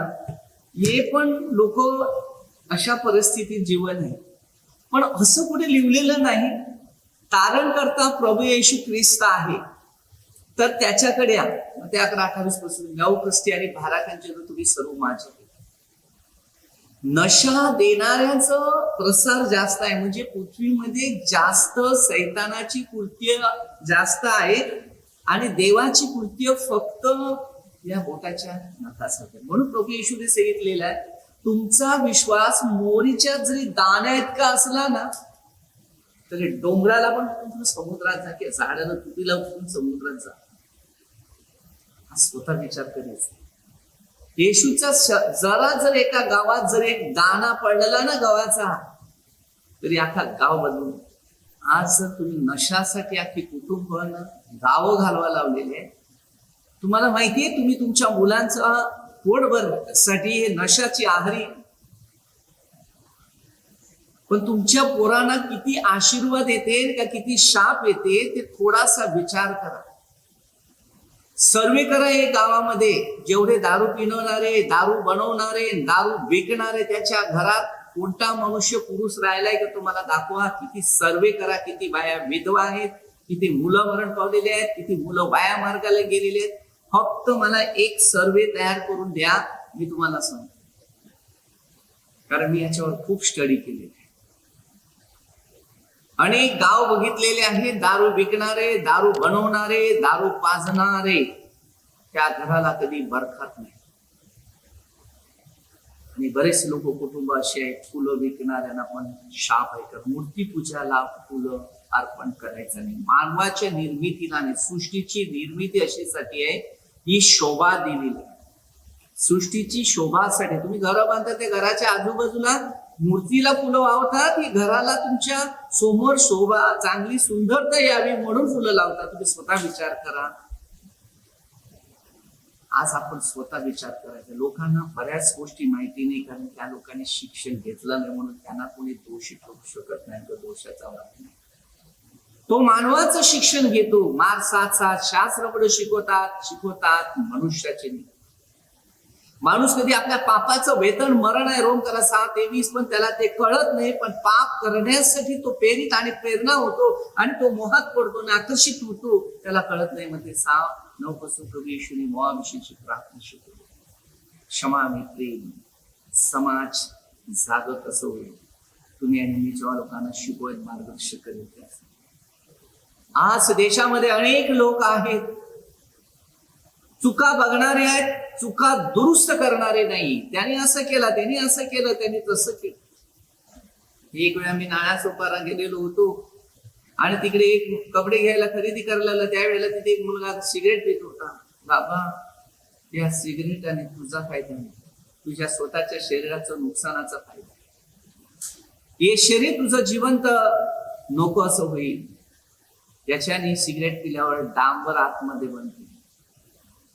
हे पण लोक अशा परिस्थितीत जीवन आहे, पण असं कुठे लिहिलेलं नाही तारण करता प्रभू येशू ख्रिस्त आहे तर त्याच्याकडे या. ते 11:28 पासून, नव क्रिस्ती भाराकांचे तुम्ही सर्व माझे. नशा देणाऱ्याचं प्रसार जास्त आहे, म्हणजे पृथ्वीमध्ये जास्त सैतानाची कृत्य जास्त आहे आणि देवाची कृत्य फक्त या बोटाच्या नखासाठी. म्हणून प्रभू येशूने सांगितलेलं आहे, तुमचा विश्वास मोरीच्या जरी दाण्या इतका असला ना तरी डोंगराला पण समुद्रात जा, की झाडाला तुटीला उठून समुद्रात जा. हा स्वतः विचार करायचा. येशूचा जरा जर एका गावात जर एक दाणा पडला ना गव्हाचा, तरी अख्खा गाव बदलून. आज जर तुम्ही नशासाठी अख्खी कुटुंब गावं घालवा लावलेले आहे. तुम्हाला माहितीये, तुम्ही तुमच्या मुलांचा पोटभर साठी हे नशाची आहारी, पण तुमच्या पोरांना किती आशीर्वाद येते का किती शाप येते ते थोडासा विचार करा. सर्वे करा हे गावामध्ये, जेवढे दारू पिणवणारे, दारू बनवणारे, दारू विकणारे, त्याच्या घरात कोणता मनुष्य पुरुष राहिलाय का तुम्हाला दाखवा. किती सर्वे करा, किती बाया विधवा आहेत, किती मुलं मरण पावलेले आहेत, किती मुलं वाया मार्गाला गेलेले आहेत. फक्त मला एक सर्वे तयार करून द्या, मी तुम्हाला सांगतो, कारण मी याच्यावर खूप स्टडी केलेली आहे. अनेक गाव बघितलेले आहेत, दारू विकणारे, दारू बनवणारे, दारू पाजणारे, त्या घराला कधी बरखात नाही. आणि बरेच लोक कुटुंब असे आहेत, फुलं विकणाऱ्यांना पण शाप आहे, तर मूर्ती पूजाला फुलं अर्पण करायचं नाही. मानवाच्या निर्मितीला नाही, सृष्टीची निर्मिती अशीसाठी आहे, ही शोभा दिलेली आहे. सृष्टीची शोभासाठी तुम्ही घर बांधता, त्या घराच्या आजूबाजूला मूर्तीला फुलं वावतात, ही घराला तुमच्या समोर शोभा, चांगली सुंदरता यावी म्हणून फुलं लावतात. तुम्ही स्वतः विचार करा. आज आपण स्वतः विचार करायचा. लोकांना बऱ्याच गोष्टी माहिती नाही, कारण त्या लोकांनी शिक्षण घेतलं नाही, म्हणून त्यांना कोणी दोषी ठरू शकत नाही, तो दोषाचा वाद नाही. तो मानवाचं शिक्षण घेतो. मार साथ साथ शास्त्र शिकवतात मनुष्याचे नाही. माणूस कधी आपल्या पापाचं वेतन मरण आहे, रोम करा 6:23, पण त्याला ते कळत नाही. पण पाप करण्यासाठी तो प्रेरित आणि प्रेरणा होतो आणि तो मोहात पडतो आणि आकर्षित होतो, त्याला कळत नाही. मग ते 6:9 पासून प्रभू येशूने मोहाविषयीची प्रार्थना शिकवली. क्षमा आणि प्रेम, समाज जागत असं होईल. तुम्ही आणि मी जेव्हा लोकांना शिकवत मार्गदर्शन करेल. आज देशामध्ये अनेक लोक आहेत, चुका बघणारे आहेत, चुका दुरुस्त करणारे नाही. त्याने असं केलं, त्याने असं केलं, त्याने तसं केलं. एक वेळा मी नाळा सोपारा गेलेलो होतो आणि तिकडे एक कपडे घ्यायला खरेदी करायला, त्यावेळेला तिथे एक मुलगा सिगरेट पित होता. बाबा, या सिगरेटाने तुझा फायदा नाही, तुझ्या स्वतःच्या शरीराचं नुकसानाचा फायदा. हे शरीर तुझं जिवंत नको असं होईल. याच्याने सिगरेट पिल्यावर डांबर आतमध्ये बनते.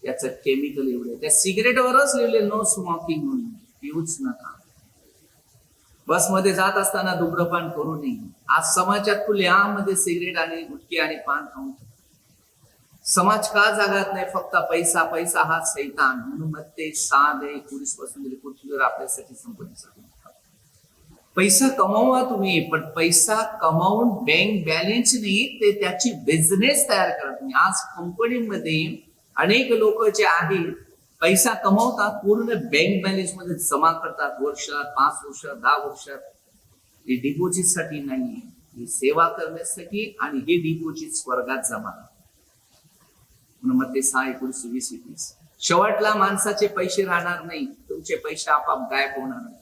याचं केमिकल एवढे, त्या सिगरेटवरच लिहिले नो स्मोकिंग म्हणून, पिऊच नका. बसमध्ये जात असताना धूम्रपान करू नये. आज समाजात खुलेआममध्ये सिगरेट आणि गुटखी आणि पान खाऊन समाज का जागत नाही? फक्त पैसा, पैसा हा सैतान. म्हणून मत्ते 6:19 पासून पृथ्वीवर आपल्यासाठी संपत्ती. पैसा कमवा तुम्ही, पण पैसा कमावून बँक बॅलन्स नाही, ते त्याची बिझनेस तयार करा तुम्ही. आज कंपनीमध्ये अनेक लोक जे आहेत पैसा कमवतात, पूर्ण बँक बॅलन्स मध्ये जमा करतात. वर्षात, 5 वर्षात, 10 वर्षात. हे डिपॉझिट साठी नाही, ही सेवा करण्यासाठी. आणि हे डिपॉझिट स्वर्गात जमा. म्हणून मग ते 6:19-20-21 शेवटला माणसाचे पैसे राहणार नाही, तुमचे पैसे आपाप गायब होणार नाही.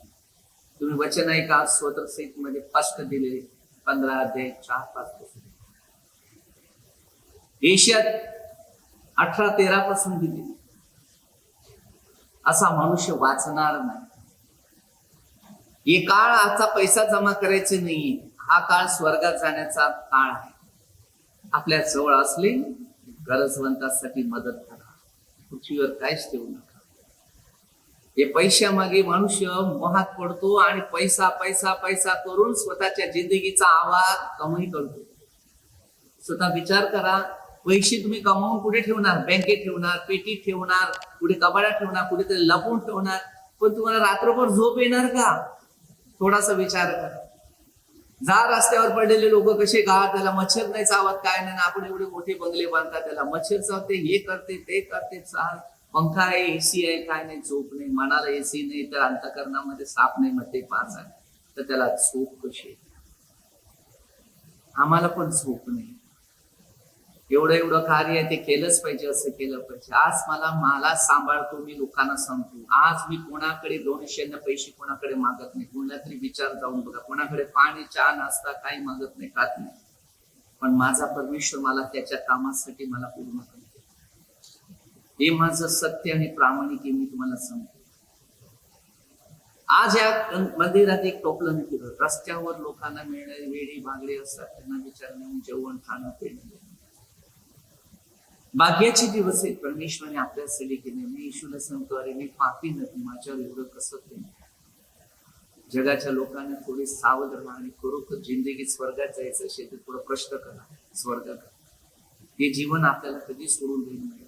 तुम्ही वचन ऐका, स्तोत्र संहिते मध्ये स्पष्ट दिलेले 15:4-5 एशियात 18:13 पासून दिले. असा मनुष्य वाचणार नाही. हे काळ आजचा पैसा जमा करायचे नाही, हा काळ स्वर्गात जाण्याचा काळ आहे. आपल्या जवळ असले गरजवंतासाठी मदत करा, पृथ्वीवर काहीच ठेवू नका. हे पैशामागे मनुष्य मोहात पडतो आणि पैसा पैसा पैसा करून स्वतःच्या जिंदगीचा आवाज कमी करतो. स्वतः विचार करा, पैसे तुम्ही कमावून कुठे ठेवणार? बँकेत ठेवणार, पेटीत ठेवणार, कुठे कपाटात ठेवणार, कुठेतरी लपून ठेवणार. पण तुम्हाला रात्रभर झोप येणार का? थोडासा विचार करा. जा रस्त्यावर पडलेले लोक कसे गावात, त्याला मच्छर नाही चावत, काय नाही. आपण एवढे मोठे बंगले बांधतात, त्याला मच्छर चावते, हे करते ते करते. चाल पंखा आहे, एसी आहे, काय नाही, झोप नाही. मनाला एसी नाही तर अंतकरणामध्ये साप नाही, मध्ये 5 आहे, तर त्याला झोप कशी? आम्हाला पण झोप नाही. एवढं कार्य ते केलंच पाहिजे, असं केलं पाहिजे. आज मला सांभाळतो, मी लोकांना सांगतो. आज मी कोणाकडे 200 पैसे कोणाकडे मागत नाही. कोणाला तरी विचार जाऊन बघा, कोणाकडे पाणी, चहा, नाश्ता काही मागत नाही, खात नाही. पण माझा परमेश्वर मला त्याच्या कामासाठी मला पूर्ण करतो. हे माझं सत्य आणि प्रामाणिक आहे, मी तुम्हाला सांगतो. आज या मंदिरात एक टोपलं केलं. रस्त्यावर लोकांना मिळणारे वेडी बागडे असतात, त्यांना विचारणे, जेवण, खाणं, पिणं. भाग्याचे दिवस आहेत परमेश्वराने आपल्यासाठी केले. मी येशूला सांगतो, अरे मी पापी नाही, माझ्यावर एवढं कसं केलं? जगाच्या लोकांना थोडी सावध राहा आणि खरोखर जिंदगीत स्वर्गात जायचं असेल तर थोडं प्रश्न करा. स्वर्गात हे जीवन आपल्याला कधी सोडून देईल नाही.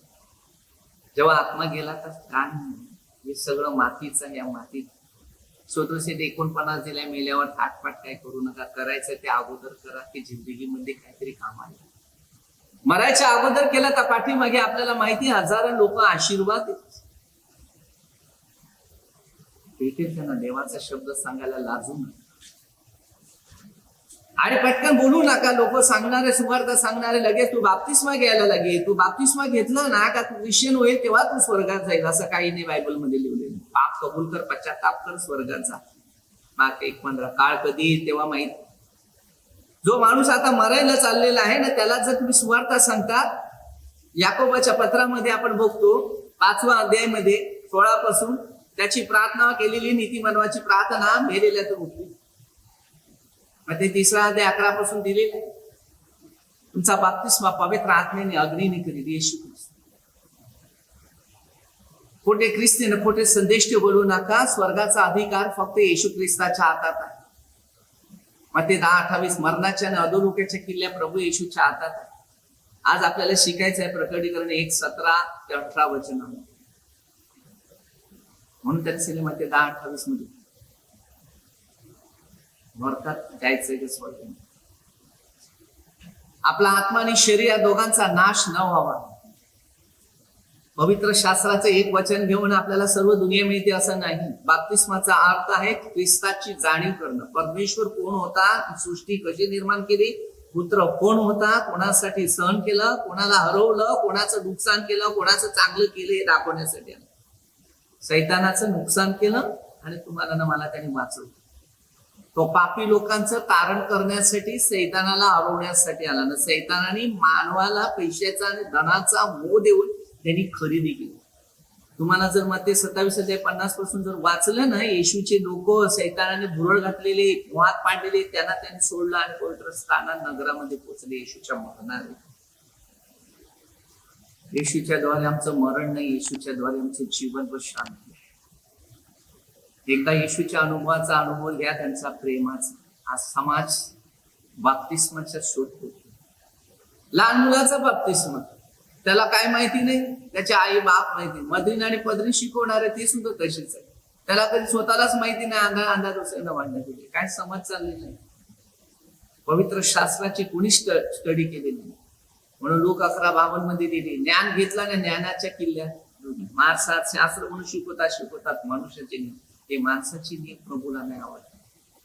जेव्हा आत्मा गेला तर काय नाही, हे सगळं मातीचं आहे. या मातीत स्तोत्रसंहिता 49 दिल्या, मेल्यावर थाटपाट काय करू नका. करायचं ते अगोदर करा, की जिंदगीमध्ये काहीतरी काम आहे. मरायच्या अगोदर केला तर पाठीमागे आपल्याला माहिती, हजारो लोक आशीर्वाद देतात. त्यांना देवाचा शब्द सांगायला लाजू नका आणि पटकन बोलू नका. लोक सांगणारे, सुवार्थ सांगणारे, लगेच तू बाप्तिस्मा घ्यायला लागे, तू बाप्तिस्मा घेतला ना का तू ख्रिश्चन होईल, तेव्हा तू स्वर्गात जाईल. असं काही नाही बायबल मध्ये लिहिलेलं. पाप कबूल कर, पश्चाताप कर, स्वर्गात जा. मागे 15 काळ कधी येईल तेव्हा माहित. जो माणूस आता मरायला चाललेला आहे ना, त्याला जर तुम्ही सुवार्थ सांगता, याकोबाच्या पत्रामध्ये आपण बघतो 5व्या अध्यायामध्ये 16 पासून त्याची प्रार्थना केलेली, नीतिमानवाची प्रार्थना मेलेल्यातून उठली. मग ते 3रा अध्याय 11 पासून दिलेला आहे. तुमचा बाप्तिस्मा पवित्र आत्मेने अग्नीने करील, येशू ख्रिस्त. खोटे ख्रिस्तीने खोटे संदेश बोलू नका. स्वर्गाचा अधिकार फक्त येशू ख्रिस्ताच्या हातात आहे. मग ते 10:28 मरणाच्या आणि अधोलोकाच्या किल्ल्या प्रभू येशूच्या हातात आहे. आज आपल्याला शिकायचं आहे प्रकटीकरण 1:17-18 वचन. म्हणून त्यांनी सांगितलं मग ते 10:28 मध्ये नरकात जायचंय ते स्वर्ग. आपला आत्मा आणि शरीर या दोघांचा नाश न व्हावा. पवित्र शास्त्राचं एक वचन घेऊन आपल्याला सर्व दुनिया मिळते असं नाही. बाप्तिस्माचा अर्थ आहे ख्रिस्ताची जाणीव करणं. परमेश्वर कोण होता, सृष्टी कशी निर्माण केली, पुत्र कोण होता, कोणासाठी सहन केलं, कोणाला हरवलं, कोणाचं नुकसान केलं, कोणाचं चांगलं केलं हे दाखवण्यासाठी आलं. सैतानाचं नुकसान केलं आणि तुम्हाला ना मला त्याने वाचवलं. तो पापी लोकांचं तारण करण्यासाठी, सैतानाला हरवण्यासाठी आला ना. सैतानाने मानवाला पैशाचा आणि धनाचा मोह देऊन त्यांनी खरेदी केली. तुम्हाला जर मत्ते 27:50 पासून जर वाचलं ना, येशूचे लोक सैतानाने भुरळ घातलेले, मोहात पाडलेले, त्यांनी सोडलं आणि पवित्र स्थानात नगरामध्ये पोहोचले येशूच्या मरणाने. येशूच्या द्वारे आमचं मरण नाही, येशूच्या द्वारे आमचं जीवन व शांती. एका येशूच्या अनुभवाचा अनुभव घ्या, त्यांचा प्रेमाचा. आज समाज बाप्तिस्माच्या शोध. लहान मुलाचा बाप्तिस्मा, त्याला काय माहिती नाही, त्याचे आई बाप माहिती. मधीन आणि पदरी शिकवणारे ते सुद्धा तसेच आहे. त्याला कधी स्वतःलाच माहिती नाही अंधार उसळणं वाढण्यात येते. काय समज चाललेली नाही. पवित्र शास्त्राची कुणी स्टडी केलेली नाही. म्हणून लोक 11:52 मध्ये दिली. ज्ञान घेतला ना, ज्ञानाच्या किल्ल्यात माणसात शास्त्र म्हणून शिकवतात मनुष्याचे नियम. ते माणसाची नियम प्रभूला नाही आवडत.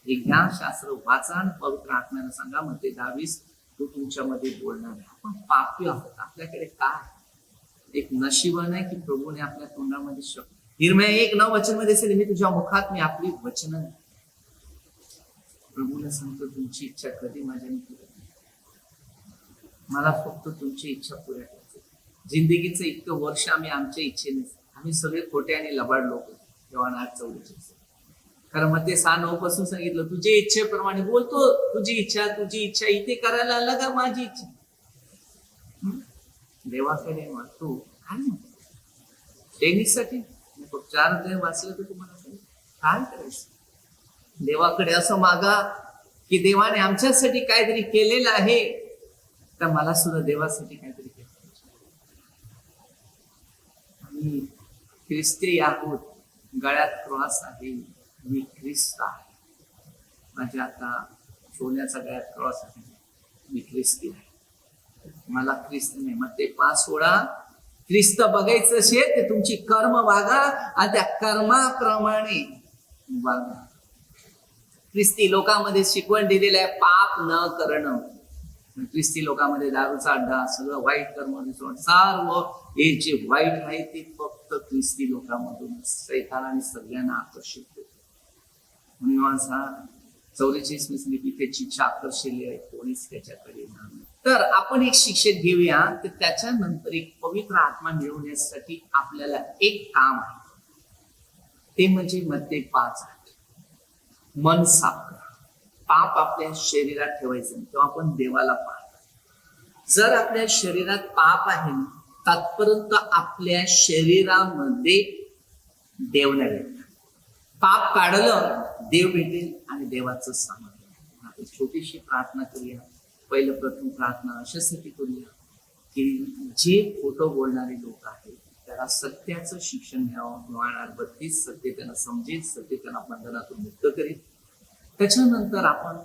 हे ज्ञान शास्त्र वाचा आणि पवित्र आत्म्याला सांगा, मग ते 22 तो तुमच्यामध्ये बोलणार आहे. आपण पापी आहोत. आपल्याकडे काय एक नशिबान आहे की प्रभूने आपल्या तोंडामध्ये शब्द. हिरम्या 1:9 वचन मध्ये असेल, मी तुझ्या मुखात मी आपली वचन. प्रभूने सांगतो तुमची इच्छा कधी माझ्याने पुऱ्या नाही. मला फक्त तुमची इच्छा पुऱ्या करायची. जिंदगीचं इतकं वर्ष आम्ही आमच्या इच्छेने, आम्ही सगळे खोटे आणि लबाड लोक. तेव्हा 8:44. कारण मग ते 6:9 पासून सांगितलं तुझे इच्छेप्रमाणे बोलतो. तुझी इच्छा इथे करायला आला का माझी इच्छा. देवाकडे मागतो काय टेनिससाठी 4 अध्याय वाचलं तर तुम्हाला काय करायचं. देवाकडे असं मागा की देवाने आमच्यासाठी काहीतरी केलेलं आहे, तर मला सुद्धा देवासाठी काहीतरी केलं. आम्ही ख्रिस्ती आहोत. गळ्यात क्रॉस आहे. मी ख्रिस्त आहे. माझ्या आता सोन्याचा गळ्यात क्रॉस आहे. मी ख्रिस्ती आहे. मला ख्रिस्त नाही. मग ते 5:16 ख्रिस्त बघायचं असेल ते तुमची कर्म वागा आणि त्या कर्माप्रमाणे वागा. ख्रिस्ती लोकांमध्ये शिकवण दिलेलं आहे पाप न करणं. ख्रिस्ती लोकांमध्ये दारूचा अड्डा, सगळं वाईट कर्म, सर्व हे जे वाईट आहे ते फक्त ख्रिस्ती लोकांमधून सैतानाने सगळ्यांना आकर्षित केलं. म्हणून 44 लिपी त्याची आकर्षिली आहे, कोणीच त्याच्याकडे नाही. तर आपण एक शिक्षक घेऊया. तर त्याच्यानंतर एक पवित्र आत्मा मिळवण्यासाठी आपल्याला एक काम आहे, ते म्हणजे मत्ते 5:8 मन साफ करा. पाप आपल्या शरीरात ठेवायचं नाही, तेव्हा आपण देवाला पाहतो. जर आपल्या शरीरात पाप आहे तात्पर्यंत आपल्या शरीरामध्ये देव नाही भेटणार. पाप काढलं देव भेटेल आणि देवाचं सामर्थ्य. आपण छोटीशी प्रार्थना करूया. पहिलं प्रथम प्रार्थना अशासाठी करूया की जे खोटं बोलणारे लोक आहेत त्याला सत्याचं शिक्षण मिळवणार. 32 सत्य त्यांना समजेल, सत्य त्यांना बंधनातून मुक्त करेल. त्याच्यानंतर आपण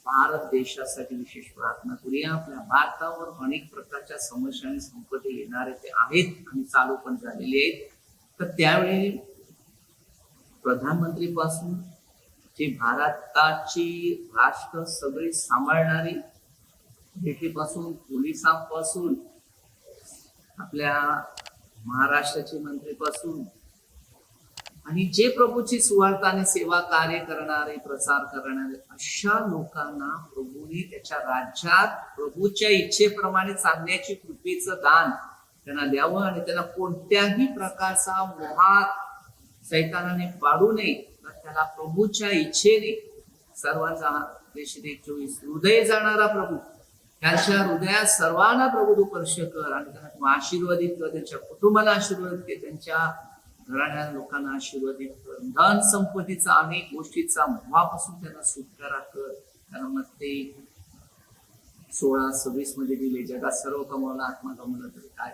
भारत देशासाठी विशेष प्रार्थना करूया. आपल्या भारतावर अनेक प्रकारच्या समस्या आणि संकट येणारे ते आहेत आणि चालू पण झालेले आहेत. तर त्यावेळी प्रधानमंत्री पासून जे भारताची राष्ट्र सगळे सांभाळणारी पासून पोलिसांपासून आपल्या महाराष्ट्राचे मंत्रीपासून आणि जे प्रभूची सुवार्ता आणि सेवा कार्य करणारे, प्रसार करणारे अशा लोकांना प्रभूने त्याच्या राज्यात प्रभूच्या इच्छेप्रमाणे चालण्याची कृपेचं दान त्यांना द्यावं आणि त्यांना कोणत्याही प्रकारचा मोहात सैतानाने पाडू नये. तर त्याला प्रभूच्या इच्छेने सर्वांचा 24 हृदय जाणारा प्रभू त्यांच्या हृदयात सर्वांना प्रभू तू स्पर्श कर आणि त्यांना तू आशीर्वादित कर. त्यांच्या कुटुंबाला आशीर्वादित कर. त्यांच्या घराण्या लोकांना आशीर्वादित कर. धन संपत्तीचा अनेक गोष्टीचा मोहापासून त्यांना सुटकारा कर. कारण मग ते 16:26 मध्ये दिले, जगात सर्व कमवलं आत्मा गमवलं तरी काय.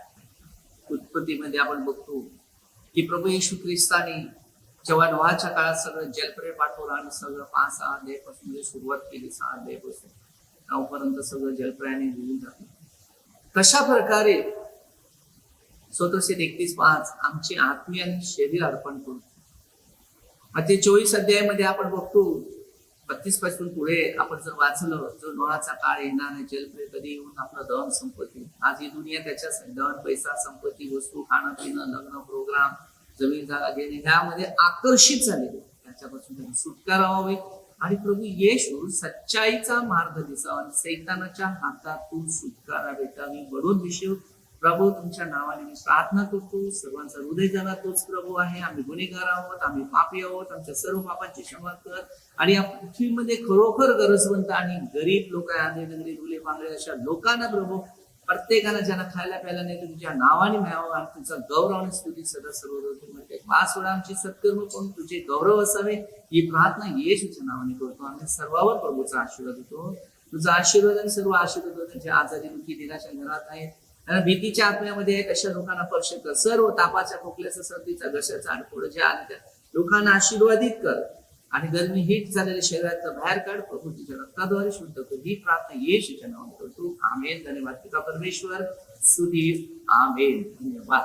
उत्पत्तीमध्ये आपण बघतो की प्रभू येशू ख्रिस्ताने जेव्हा नोहाच्या काळात सगळं जलप्रय पाठवलं आणि सगळं 5-6 अध्यायापासून जे सुरुवात केली, 6 अध्यायापासून 9 पर्यंत सगळं जलप्रयाने लिहून जाते. कशा प्रकारे 31:5 आमचे आत्मीय आणि शरीर अर्पण करतो. मग ते 24 अध्यायामध्ये आपण बघतो 32 पासून पुढे आपण जर वाचलं, जो नोहाचा काळ येणार आहे, जलप्रय कधी येऊन आपलं दहन संपत्ती, आज ही दुनिया त्याच्यासाठी दहन, पैसा, संपत्ती, वस्तू, खाणं पिणं, लग्न, प्रोग्राम, जमीन जागा घेणे ह्यामध्ये आकर्षित झालेले, त्याच्यापासून त्यांनी सुटका व्हावी आणि प्रभू येशू सच्चाईचा मार्ग दिसावा आणि सैतानाच्या हातातून सुटकारा भेटावी म्हणून विषय. प्रभू तुमच्या नावाने मी प्रार्थना करतो, सर्वांचा हृदय जाणा तोच प्रभू आहे. आम्ही गुन्हेगार आहोत, आम्ही पापी आहोत, आमच्या सर्व पापांची क्षमा कर आणि या पृथ्वीमध्ये खरोखर गरजवंत आणि गरीब लोक आहे, नगरी दुले पांगळे अशा लोकांना प्रभू प्रत्येकानं ज्यांना खायला प्यायला नाही तुमच्या नावाने मिळावं आणि तुमचा गौरव आणि स्तुती सदा सर्व म्हणते. 5 वेळा आमची सत्कर्म करून तुझे गौरव असावे ही प्रार्थना येशूच्या नावाने करतो. आम्ही सर्वांवर प्रभूचा आशीर्वाद देतो. तुझा आशीर्वाद आणि सर्व आशीर्वाद त्यांच्या आजारी दुखी निराशा घरात आहेत, भीतीच्या आत्म्यामध्ये आहेत अशा लोकांना स्पर्श कर. सर्व तापाच्या, खोकल्याचा, सर्दीचा, घशाचा आणि पुढे जे आले त्या लोकांना आशीर्वादित कर आणि गरमी हिट झालेल्या शरीराचं बाहेर काढ. प्रभू तुझ्या रक्ताद्वारे शुद्ध कर ही प्रार्थना येशूच्या नावाने करतो. आमेन. धन्यवाद पिता परमेश्वर. स्तुती. आमेन. धन्यवाद.